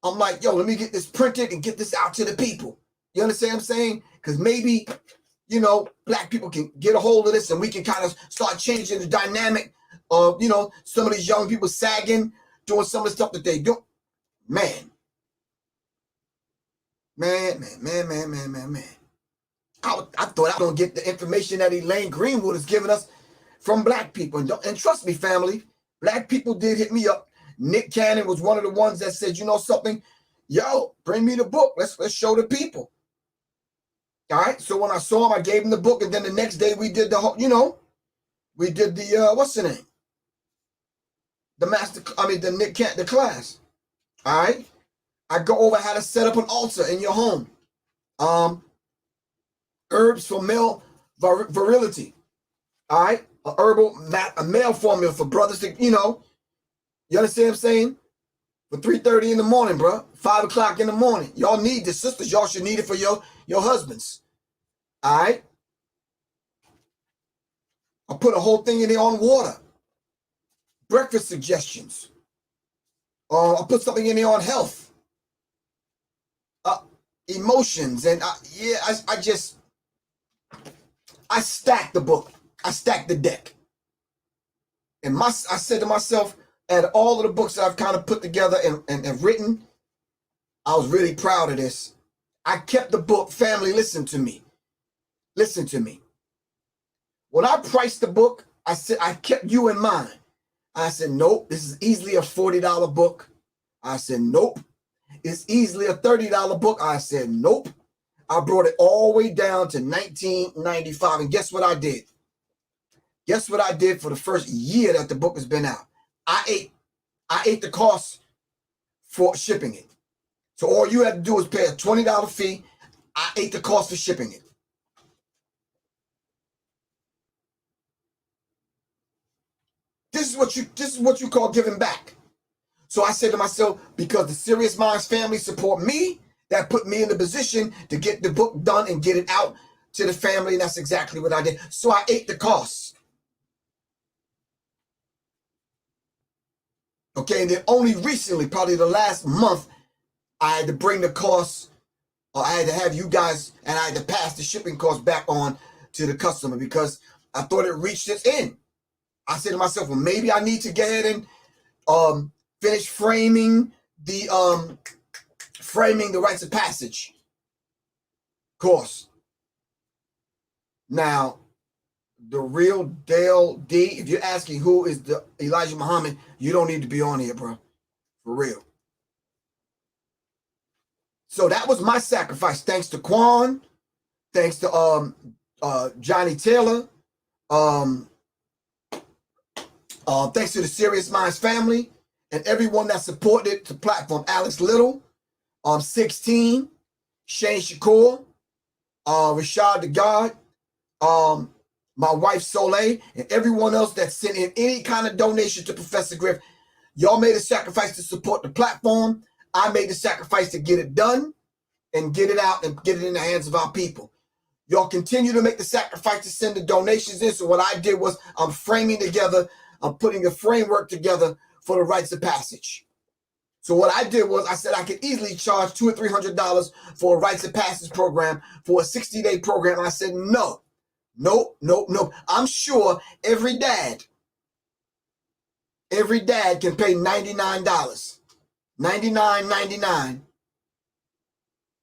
I'm like, yo, let me get this printed and get this out to the people. You understand what I'm saying? Because maybe, you know, black people can get a hold of this and we can kind of start changing the dynamic of, you know, some of these young people sagging, doing some of the stuff that they do. Man. I thought I was going to get the information that Elaine Greenwood is giving us from black people. And trust me, family, black people did hit me up. Nick Cannon was one of the ones that said, you know something? Yo, bring me the book. Let's show the people. All right. So when I saw him, I gave him the book. And then the next day we did the whole, you know, we did the, what's the name? The class. All right. I go over how to set up an altar in your home. Herbs for male virility. All right. A male formula for brothers to, you know, you understand what I'm saying? For 3:30 in the morning, bro. 5 o'clock in the morning. Y'all need this. Sisters, y'all should need it for your husbands. All right. I put a whole thing in there on water. Breakfast suggestions. I put something in there on health. emotions. And I stacked the book. I stacked the deck. And I said to myself, at all of the books that I've kind of put together and written, I was really proud of this. I kept the book. Family, listen to me. Listen to me. When I priced the book, I said, I kept you in mind. I said, nope, this is easily a $40 book. I said, nope. It's easily a $30 book. I said, nope. I brought it all the way down to $19.95. And guess what I did? Guess what I did for the first year that the book has been out? I ate the cost for shipping it. So all you had to do was pay a $20 fee. I ate the cost for shipping it. This is what you call giving back. So I said to myself, because the Sirius Mindz family support me, that put me in the position to get the book done and get it out to the family. And that's exactly what I did. So I ate the costs. Okay, and then only recently, probably the last month, I had to bring the costs, or I had to have you guys, and I had to pass the shipping costs back on to the customer because I thought it reached its end. I said to myself, well, maybe I need to go ahead and finish framing the rites of passage course. Now, the real Dale D, if you're asking who is the Elijah Muhammad, you don't need to be on here, bro. For real. So that was my sacrifice. Thanks to Quan. Thanks to Johnny Taylor. Thanks to the Sirius Mindz family and everyone that supported the platform. Alex Little, 16, Shane Shakur, Rashad the God, my wife Soleil, and everyone else that sent in any kind of donation to Professor Griff. Y'all made a sacrifice to support the platform. I made the sacrifice to get it done and get it out and get it in the hands of our people. Y'all continue to make the sacrifice to send the donations in. So what I did was I'm putting a framework together for the rites of passage. So what I did was I said I could easily charge $200 or $300 for a rites of passage program for a 60-day program. And I said, no. I'm sure every dad can pay $99, $99.99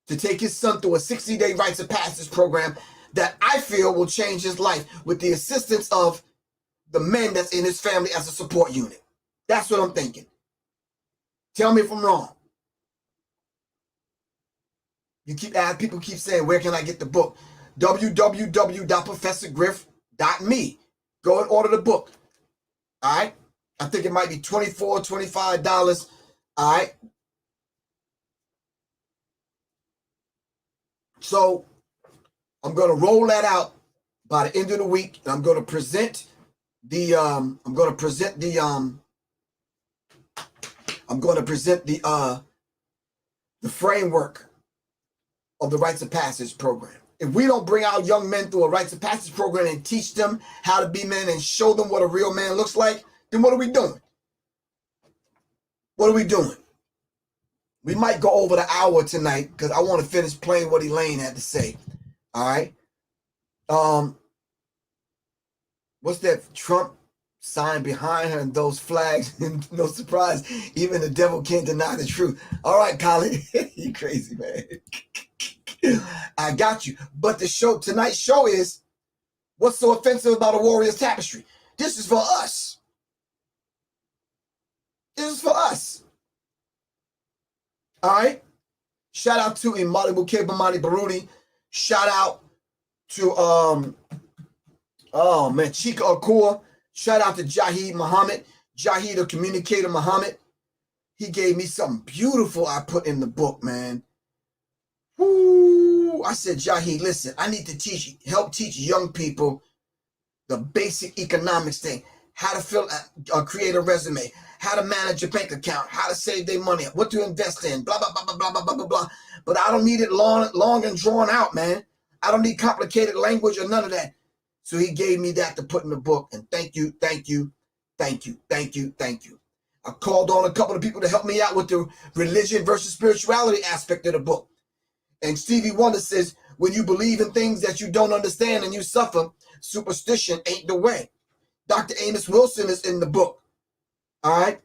to take his son through a 60-day rites of passage program that I feel will change his life with the assistance of the men that's in his family as a support unit. That's what I'm thinking. Tell me if I'm wrong. People keep saying, where can I get the book? www.professorgriff.me. Go and order the book. All right. I think it might be $24, $25. All right. So I'm going to roll that out by the end of the week. And I'm going to present the framework of the rites of passage program. If we don't bring our young men through a rites of passage program and teach them how to be men and show them what a real man looks like, then what are we doing? What are we doing? We might go over the hour tonight because I want to finish playing what Elaine had to say. All right. What's that Trump sign behind her and those flags? And no surprise, even the devil can't deny the truth. All right, Colin, you crazy, man. I got you. But tonight's show is, what's so offensive about a warrior's tapestry? This is for us. This is for us. All right. Shout out to Imali Mukebamani Barudi. Shout out to Chika Akua. Shout out to Jahid Muhammad. Jahid, the communicator Muhammad. He gave me something beautiful I put in the book, man. Woo. I said, Jahid, listen, I need to help teach young people the basic economics thing. How to create a resume, how to manage a bank account, how to save their money, what to invest in, blah, blah, blah, blah, blah, blah, blah, blah, blah. But I don't need it long and drawn out, man. I don't need complicated language or none of that. So he gave me that to put in the book. And thank you. I called on a couple of people to help me out with the religion versus spirituality aspect of the book. And Stevie Wonder says, when you believe in things that you don't understand and you suffer, superstition ain't the way. Dr. Amos Wilson is in the book. All right.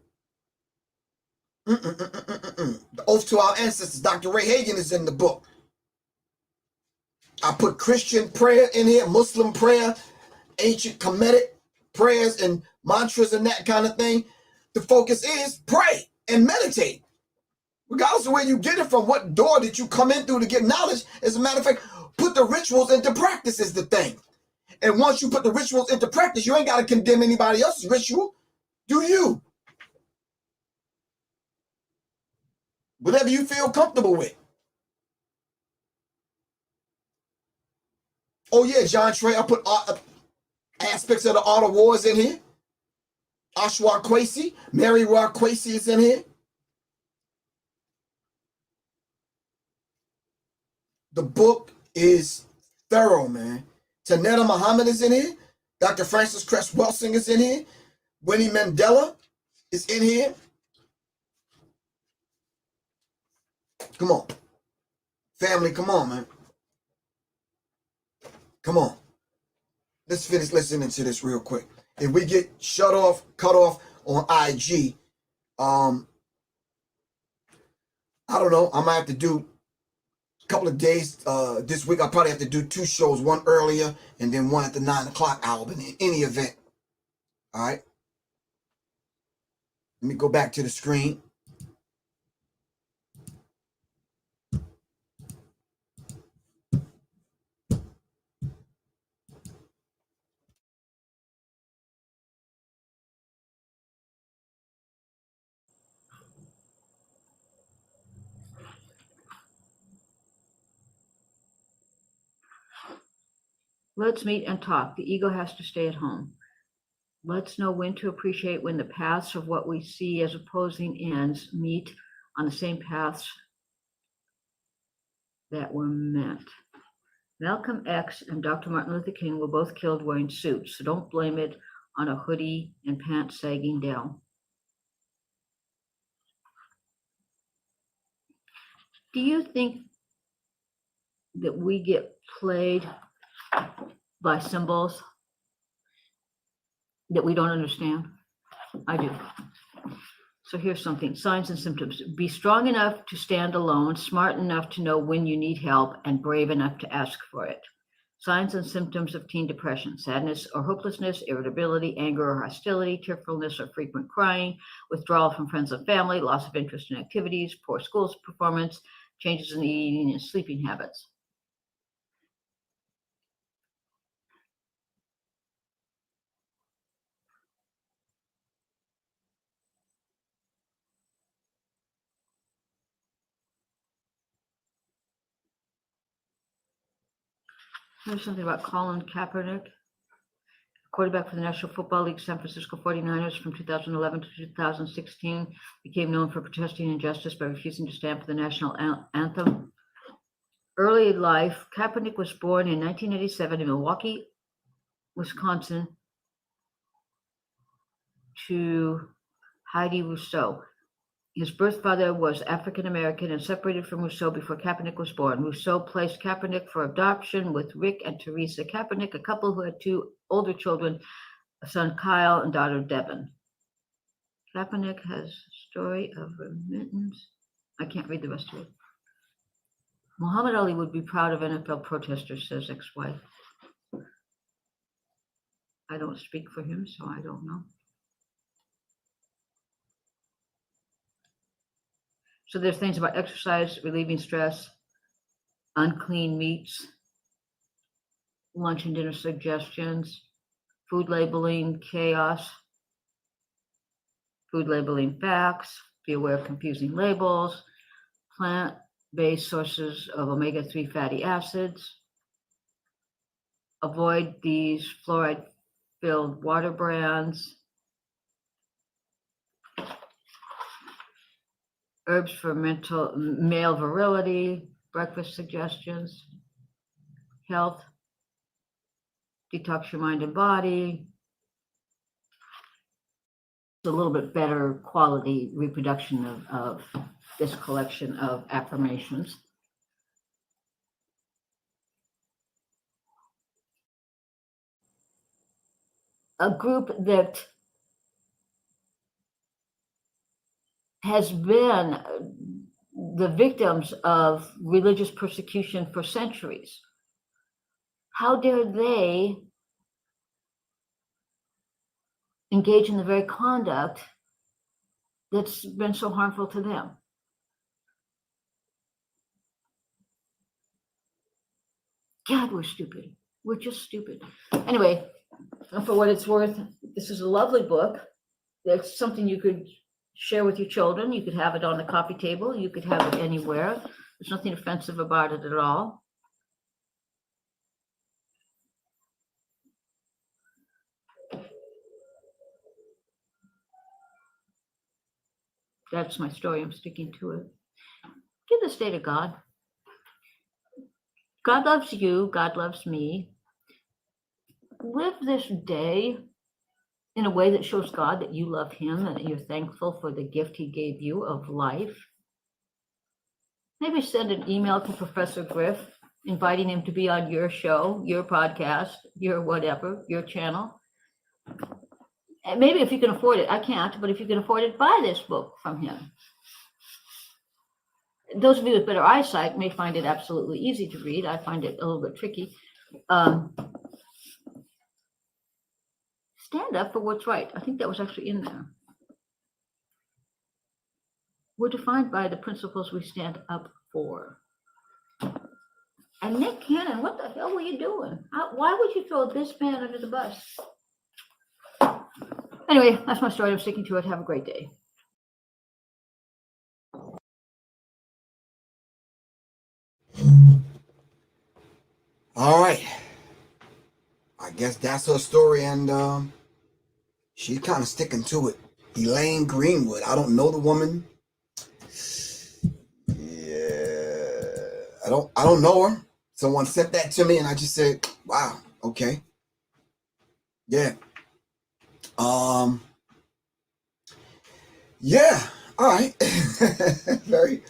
The Oath to Our Ancestors. Dr. Ray Hagan is in the book. I put Christian prayer in here, Muslim prayer, ancient Kemetic prayers and mantras and that kind of thing. The focus is pray and meditate. Regardless of where you get it from, what door did you come in through to get knowledge? As a matter of fact, put the rituals into practice is the thing. And once you put the rituals into practice, you ain't got to condemn anybody else's ritual. Do you? Whatever you feel comfortable with. Oh yeah, John Trey, I put aspects of the Art of Wars in here. Ashwa Kwesi, Mary Roy Kwesi is in here. The book is thorough, man. Tanetta Muhammad is in here. Dr. Francis Cress Welsing is in here. Winnie Mandela is in here. Come on. Family, come on, man. Come on. Let's finish listening to this real quick. If we get cut off on IG, I don't know. I might have to do a couple of days this week. I'll probably have to do 2 shows, one earlier and then one at the 9 o'clock hour, but in any event. All right. Let me go back to the screen. Let's meet and talk. The ego has to stay at home. Let's know when to appreciate when the paths of what we see as opposing ends meet on the same paths that were meant. Malcolm X and Dr. Martin Luther King were both killed wearing suits, so don't blame it on a hoodie and pants sagging down. Do you think that we get played by symbols that we don't understand? I do. So here's something, signs and symptoms. Be strong enough to stand alone, smart enough to know when you need help, and brave enough to ask for it. Signs and symptoms of teen depression: sadness or hopelessness, irritability, anger or hostility, tearfulness or frequent crying, withdrawal from friends and family, loss of interest in activities, poor school performance, changes in eating and sleeping habits. Here's something about Colin Kaepernick, quarterback for the National Football League San Francisco 49ers from 2011 to 2016, became known for protesting injustice by refusing to stand for the national anthem. Early life: Kaepernick was born in 1987 in Milwaukee, Wisconsin, to Heidi Rousseau. His birth father was African American and separated from Rousseau before Kaepernick was born. Rousseau placed Kaepernick for adoption with Rick and Teresa Kaepernick, a couple who had 2 older children, a son Kyle and daughter Devin. Kaepernick has a story of remittance. I can't read the rest of it. Muhammad Ali would be proud of NFL protesters, says ex-wife. I don't speak for him, so I don't know. So there's things about exercise, relieving stress, unclean meats, lunch and dinner suggestions, food labeling chaos, food labeling facts, be aware of confusing labels, plant-based sources of omega-3 fatty acids, avoid these fluoride-filled water brands, herbs for male virility, breakfast suggestions, health, detox your mind and body, a little bit better quality reproduction of this collection of affirmations. a group that has been the victims of religious persecution for centuries. How dare they engage in the very conduct that's been so harmful to them? God, we're stupid. We're just stupid. Anyway, for what it's worth, this is a lovely book. It's something you could share with your children. You could have it on the coffee table. You could have it anywhere. There's nothing offensive about it at all. That's my story. I'm sticking to it. Give this day to God. God loves you. God loves me. Live this day in a way that shows God that you love him and that you're thankful for the gift he gave you of life. Maybe send an email to Professor Griff, inviting him to be on your show, your podcast, your whatever, your channel. And maybe if you can afford it, I can't, but if you can afford it, buy this book from him. Those of you with better eyesight may find it absolutely easy to read. I find it a little bit tricky. Stand up for what's right. I think that was actually in there. We're defined by the principles we stand up for. And Nick Cannon, what the hell were you doing? Why would you throw this man under the bus? Anyway, that's my story. I'm sticking to it. Have a great day. All right. I guess that's her story, and she's kind of sticking to it. Elaine Greenwood. I don't know the woman. Yeah, I don't know her. Someone sent that to me, and I just said, "Wow, okay, yeah, yeah, all right." Very.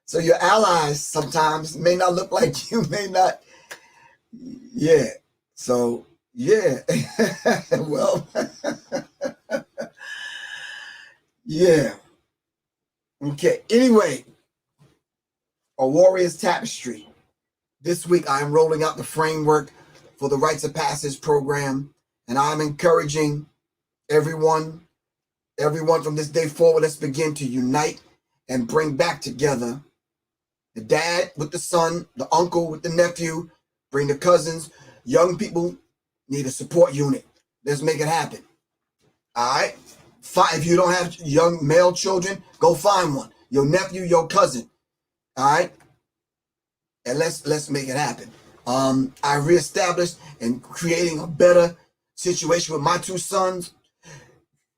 So your allies sometimes may not look like you, may not. Yeah. So yeah. Well. Yeah. Okay. Anyway, a Warrior's Tapestry. This week I am rolling out the framework for the Rites of Passage program, and I'm encouraging everyone from this day forward, let's begin to unite and bring back together the dad with the son, the uncle with the nephew, bring the cousins. Young people need a support unit. Let's make it happen. All right? If you don't have young male children, go find one. Your nephew, your cousin. All right? And let's make it happen. I reestablished and creating a better situation with my two sons.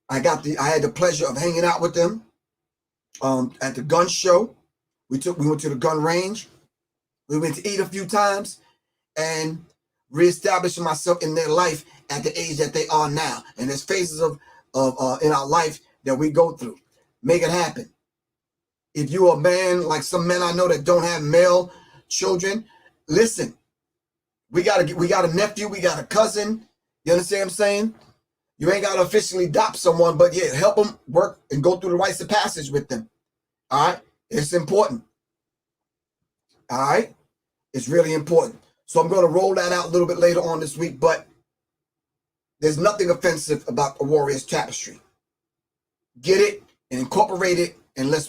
I had the pleasure of hanging out with them at the gun show. We went to the gun range. We went to eat a few times and reestablishing myself in their life at the age that they are now. And there's phases of in our life that we go through. Make it happen. If you're a man, like some men I know that don't have male children, listen. We got a nephew, we got a cousin. You understand what I'm saying? You ain't got to officially adopt someone, but yeah, help them work and go through the rites of passage with them. All right? It's important. All right? It's really important. So I'm going to roll that out a little bit later on this week, but there's nothing offensive about the Warrior's Tapestry. Get it and incorporate it, and let's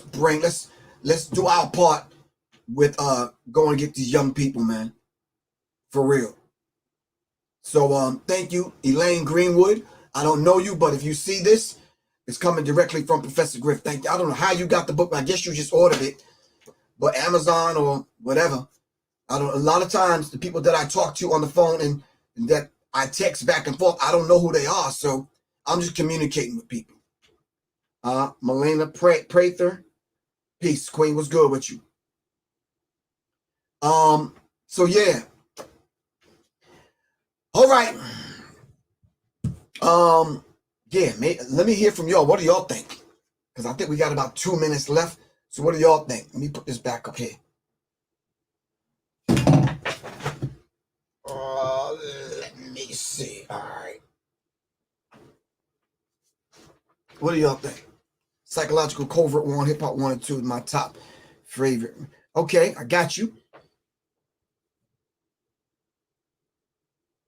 do our part with going to get these young people, man. For real. So thank you, Elaine Greenwood. I don't know you, but if you see this, it's coming directly from Professor Griff. Thank you. I don't know how you got the book, but I guess you just ordered it. But Amazon or whatever. A lot of times the people that I talk to on the phone and that I text back and forth, I don't know who they are. So I'm just communicating with people. Melena Prather. Peace, Queen. What's good with you? So yeah. All right. Yeah, let me hear from y'all. What do y'all think? Because I think we got about 2 minutes left. So what do y'all think? Let me put this back up here. Let me see. All right. What do y'all think? Psychological Covert 1, Hip Hop 1 and 2 is my top favorite. Okay, I got you.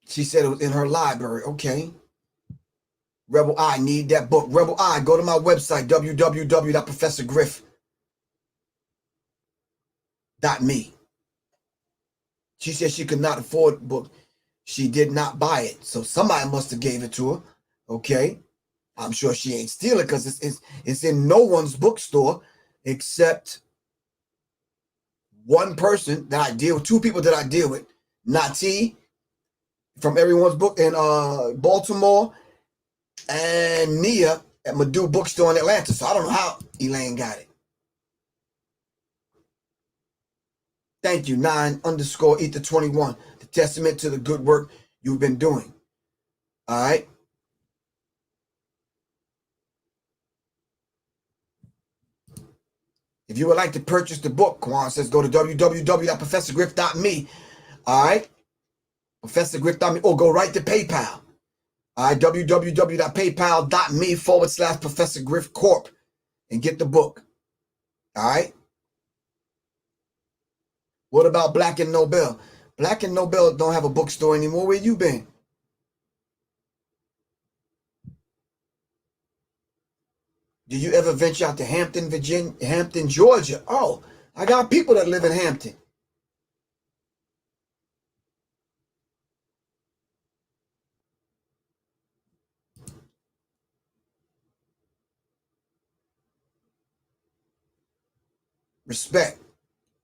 She said it was in her library. Okay. Rebel I need that book. Rebel I, go to my website, www.professorgriff.me. She said she could not afford the book. She did not buy it. So somebody must have gave it to her. Okay. I'm sure she ain't steal it because it's in no one's bookstore except one person that I deal with, two people that I deal with. Nati from Everyone's Book in Baltimore and Nia at Madu Bookstore in Atlanta. So I don't know how Elaine got it. Thank you, 9_Ether21. The testament to the good work you've been doing. All right. If you would like to purchase the book, Kwan says go to www.professorgriff.me. All right. Professorgriff.me or go right to PayPal. All right. www.paypal.me/Professor Griff Corp and get the book. All right. What about Black and Nobel? Black and Nobel don't have a bookstore anymore. Where you been? Did you ever venture out to Hampton, Virginia, Hampton, Georgia? Oh, I got people that live in Hampton. Respect.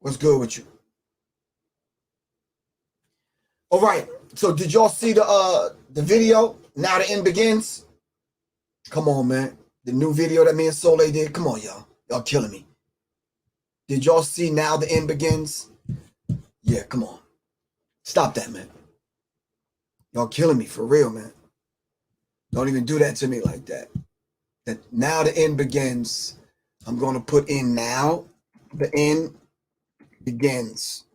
What's good with you? All right. So did y'all see the video? Now the end begins. Come on, man. The new video that me and Soleil did. Come on, y'all. Y'all killing me. Did y'all see Now the End Begins? Yeah, come on. Stop that, man. Y'all killing me for real, man. Don't even do that to me like that. That Now the End Begins. I'm going to put in Now the End Begins.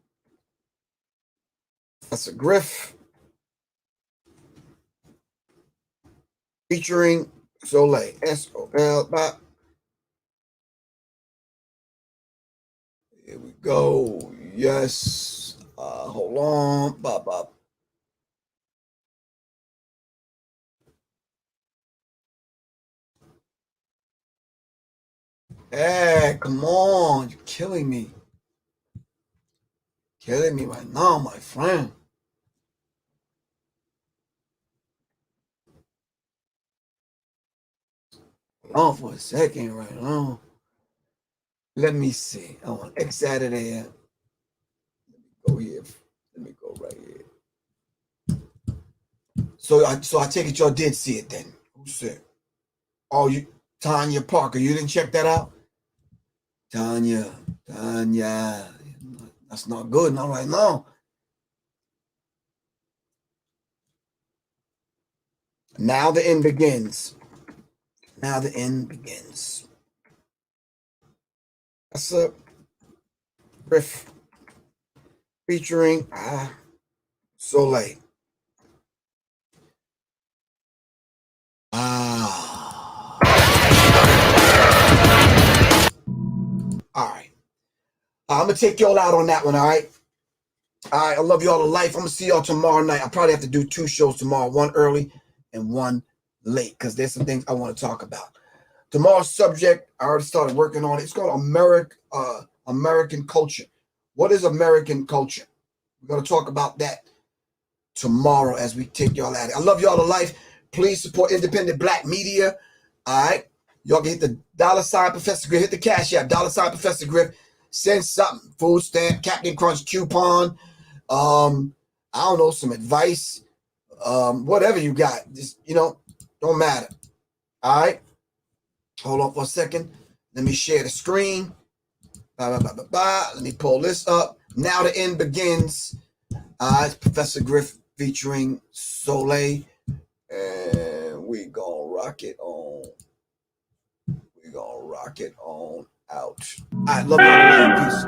That's a Griff featuring Soleil. SOL. Here we go. Yes. Hold on. Bop, bop. Hey, come on. You're killing me. Killing me right now, my friend. Hold on for a second right now. Let me see. I want X Saturday. Let me go here. Let me go right here. So I take it y'all did see it then. Who said? Oh, you Tanya Parker. You didn't check that out? Tanya. That's not good. Not right now. Now the end begins. Now the end begins. That's a Griff featuring Soleil. All right. I'm going to take y'all out on that one, all right? All right, I love y'all to life. I'm going to see y'all tomorrow night. I probably have to do 2 shows tomorrow, one early and one late, because there's some things I want to talk about. Tomorrow's subject, I already started working on it. It's called American culture. What is American culture? We're going to talk about that tomorrow as we take y'all at it. I love y'all to life. Please support independent black media. All right. Y'all can hit the $ Professor Griff. Hit the Cash App, $ Professor Griff. Send something. Food stamp, Captain Crunch coupon. I don't know, some advice. Whatever you got. Just, don't matter. All right. Hold on for a second. Let me share the screen. Let me pull this up. Now the end begins. It's Professor Griff featuring Soleil. And we gonna rock it on. We gonna rock it on out. All right, love you. Peace.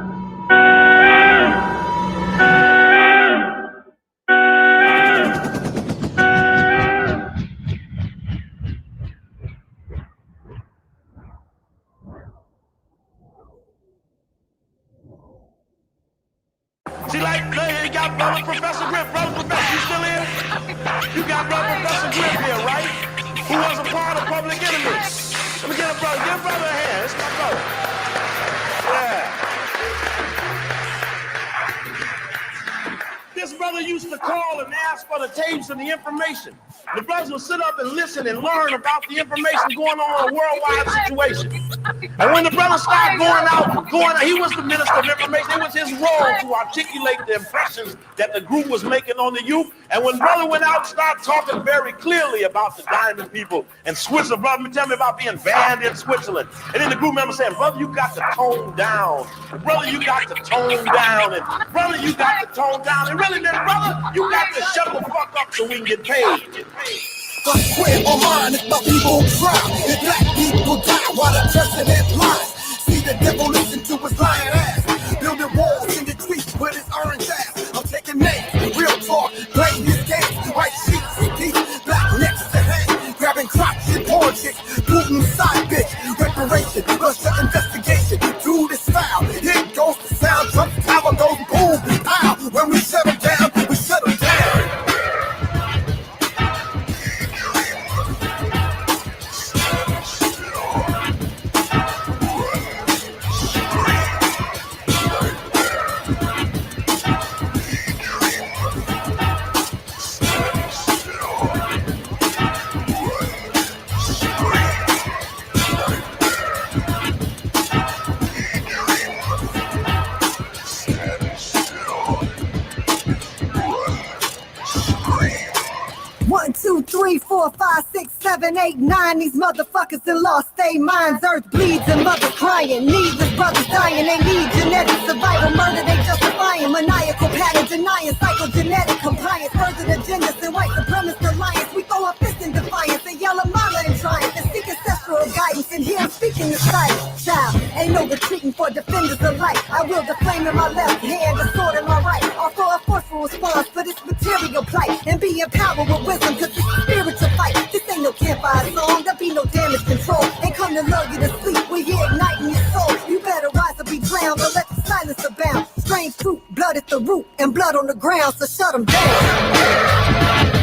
See, like, you got brother Professor Griff. Brother Professor, you still here? You got brother Professor Griff here, right? Who was a part of Public Enemy. Let me get a brother. Give brother a hand. It's my brother. Yeah. This brother used to call and ask for the tapes and the information. The brothers would sit up and listen and learn about the information going on in a worldwide situation. And when the brother started going out, he was the minister of information. It was his role to articulate the impressions that the group was making on the youth. And when brother went out, started talking very clearly about the diamond people and Switzerland. Brother, tell me about being banned in Switzerland. And then the group member saying, brother, you got to tone down. Brother, you got to tone down. And brother, you got to tone down. And really, man, brother, you got to shut the fuck up so we can get paid. But square my mind if my people cry, if black people die while the president lies. See the devil listen to his lying ass, building walls in the streets with his orange ass. I'm taking names, real talk, playing these games, white sheets, deep, black next to hang, grabbing crotch and porn chicks, Putin side bitch, reparation, Russia investigation, do this foul. Here goes the sound, Trump tower goes boom, pow. When we shut them down, we shut them down. 3, 4, 5, 6, 7, 8, 9. These motherfuckers done lost their minds. Earth bleeds and mothers crying. Needless brothers dying. They need genetic survival. Murder they justifying. Maniacal pattern denying. Psychogenetic compliance. Further agendas and white supremacist alliance. We throw our fists in defiance. They yell a mama in triumph. And seek ancestral guidance. And here I'm speaking the silence. Child, ain't no retreating for defenders of life. I wield the flame in my left hand, the sword in my right. Offer a forceful response for this material plight. And be empowered with wisdom, cause it's a spiritual fight. This ain't no campfire song, there be no damage control. Ain't come to lull you to sleep, we here igniting your soul. You better rise or be drowned, or let the silence abound. Strange fruit, blood at the root, and blood on the ground, so shut them down.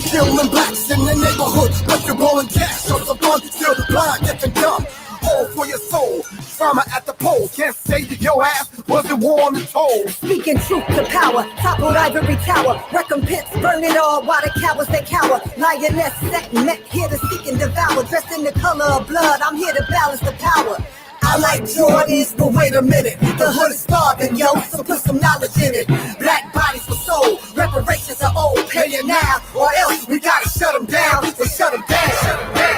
Killing blacks in the neighborhood, but you're blowing gas on the blunt, still blind, deaf and dumb. All for your soul, trauma at the pole. Can't say that your ass wasn't warm and told. Speaking truth to power, toppled ivory tower. Recompense, burn it all while the cowards they cower. Lioness set met here to seek and devour. Dressed in the color of blood, I'm here to balance the power. I like Jordans, but wait a minute. The hood is starving, yo, so put some knowledge in it. Black bodies for soul, reparations are old. Pay it now, or else we gotta shut them down. So shut them down, shut them down.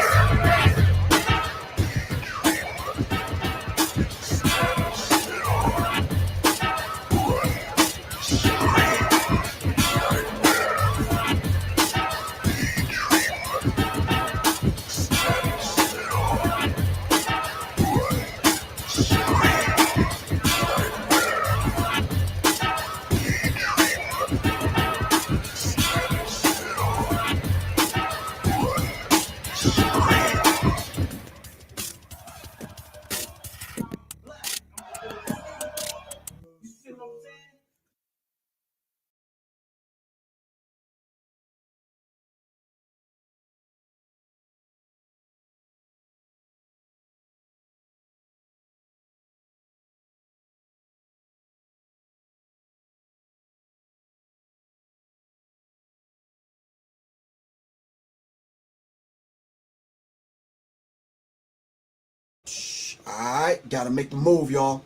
All right, gotta make the move, y'all.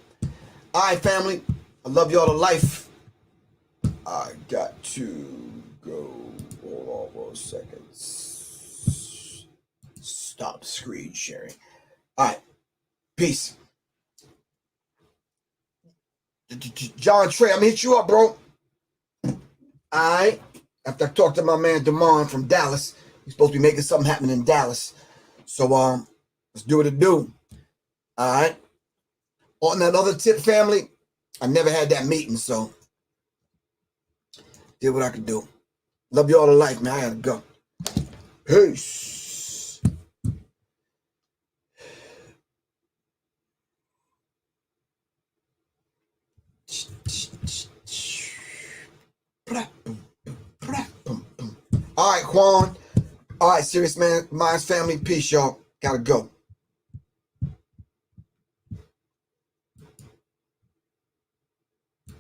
All right, family, I love y'all to life. I got to go. Hold on 1 second. Stop screen sharing. All right, peace. John Trey, I'm gonna hit you up, bro. All right. After I talked to my man Damon from Dallas, he's supposed to be making something happen in Dallas. So let's do what it do. All right. On that other tip, family, I never had that meeting, so did what I could do. Love you all to life, man. I gotta go. Peace. All right, Quan. All right, Sirius man, Mindz family. Peace, y'all. Gotta go.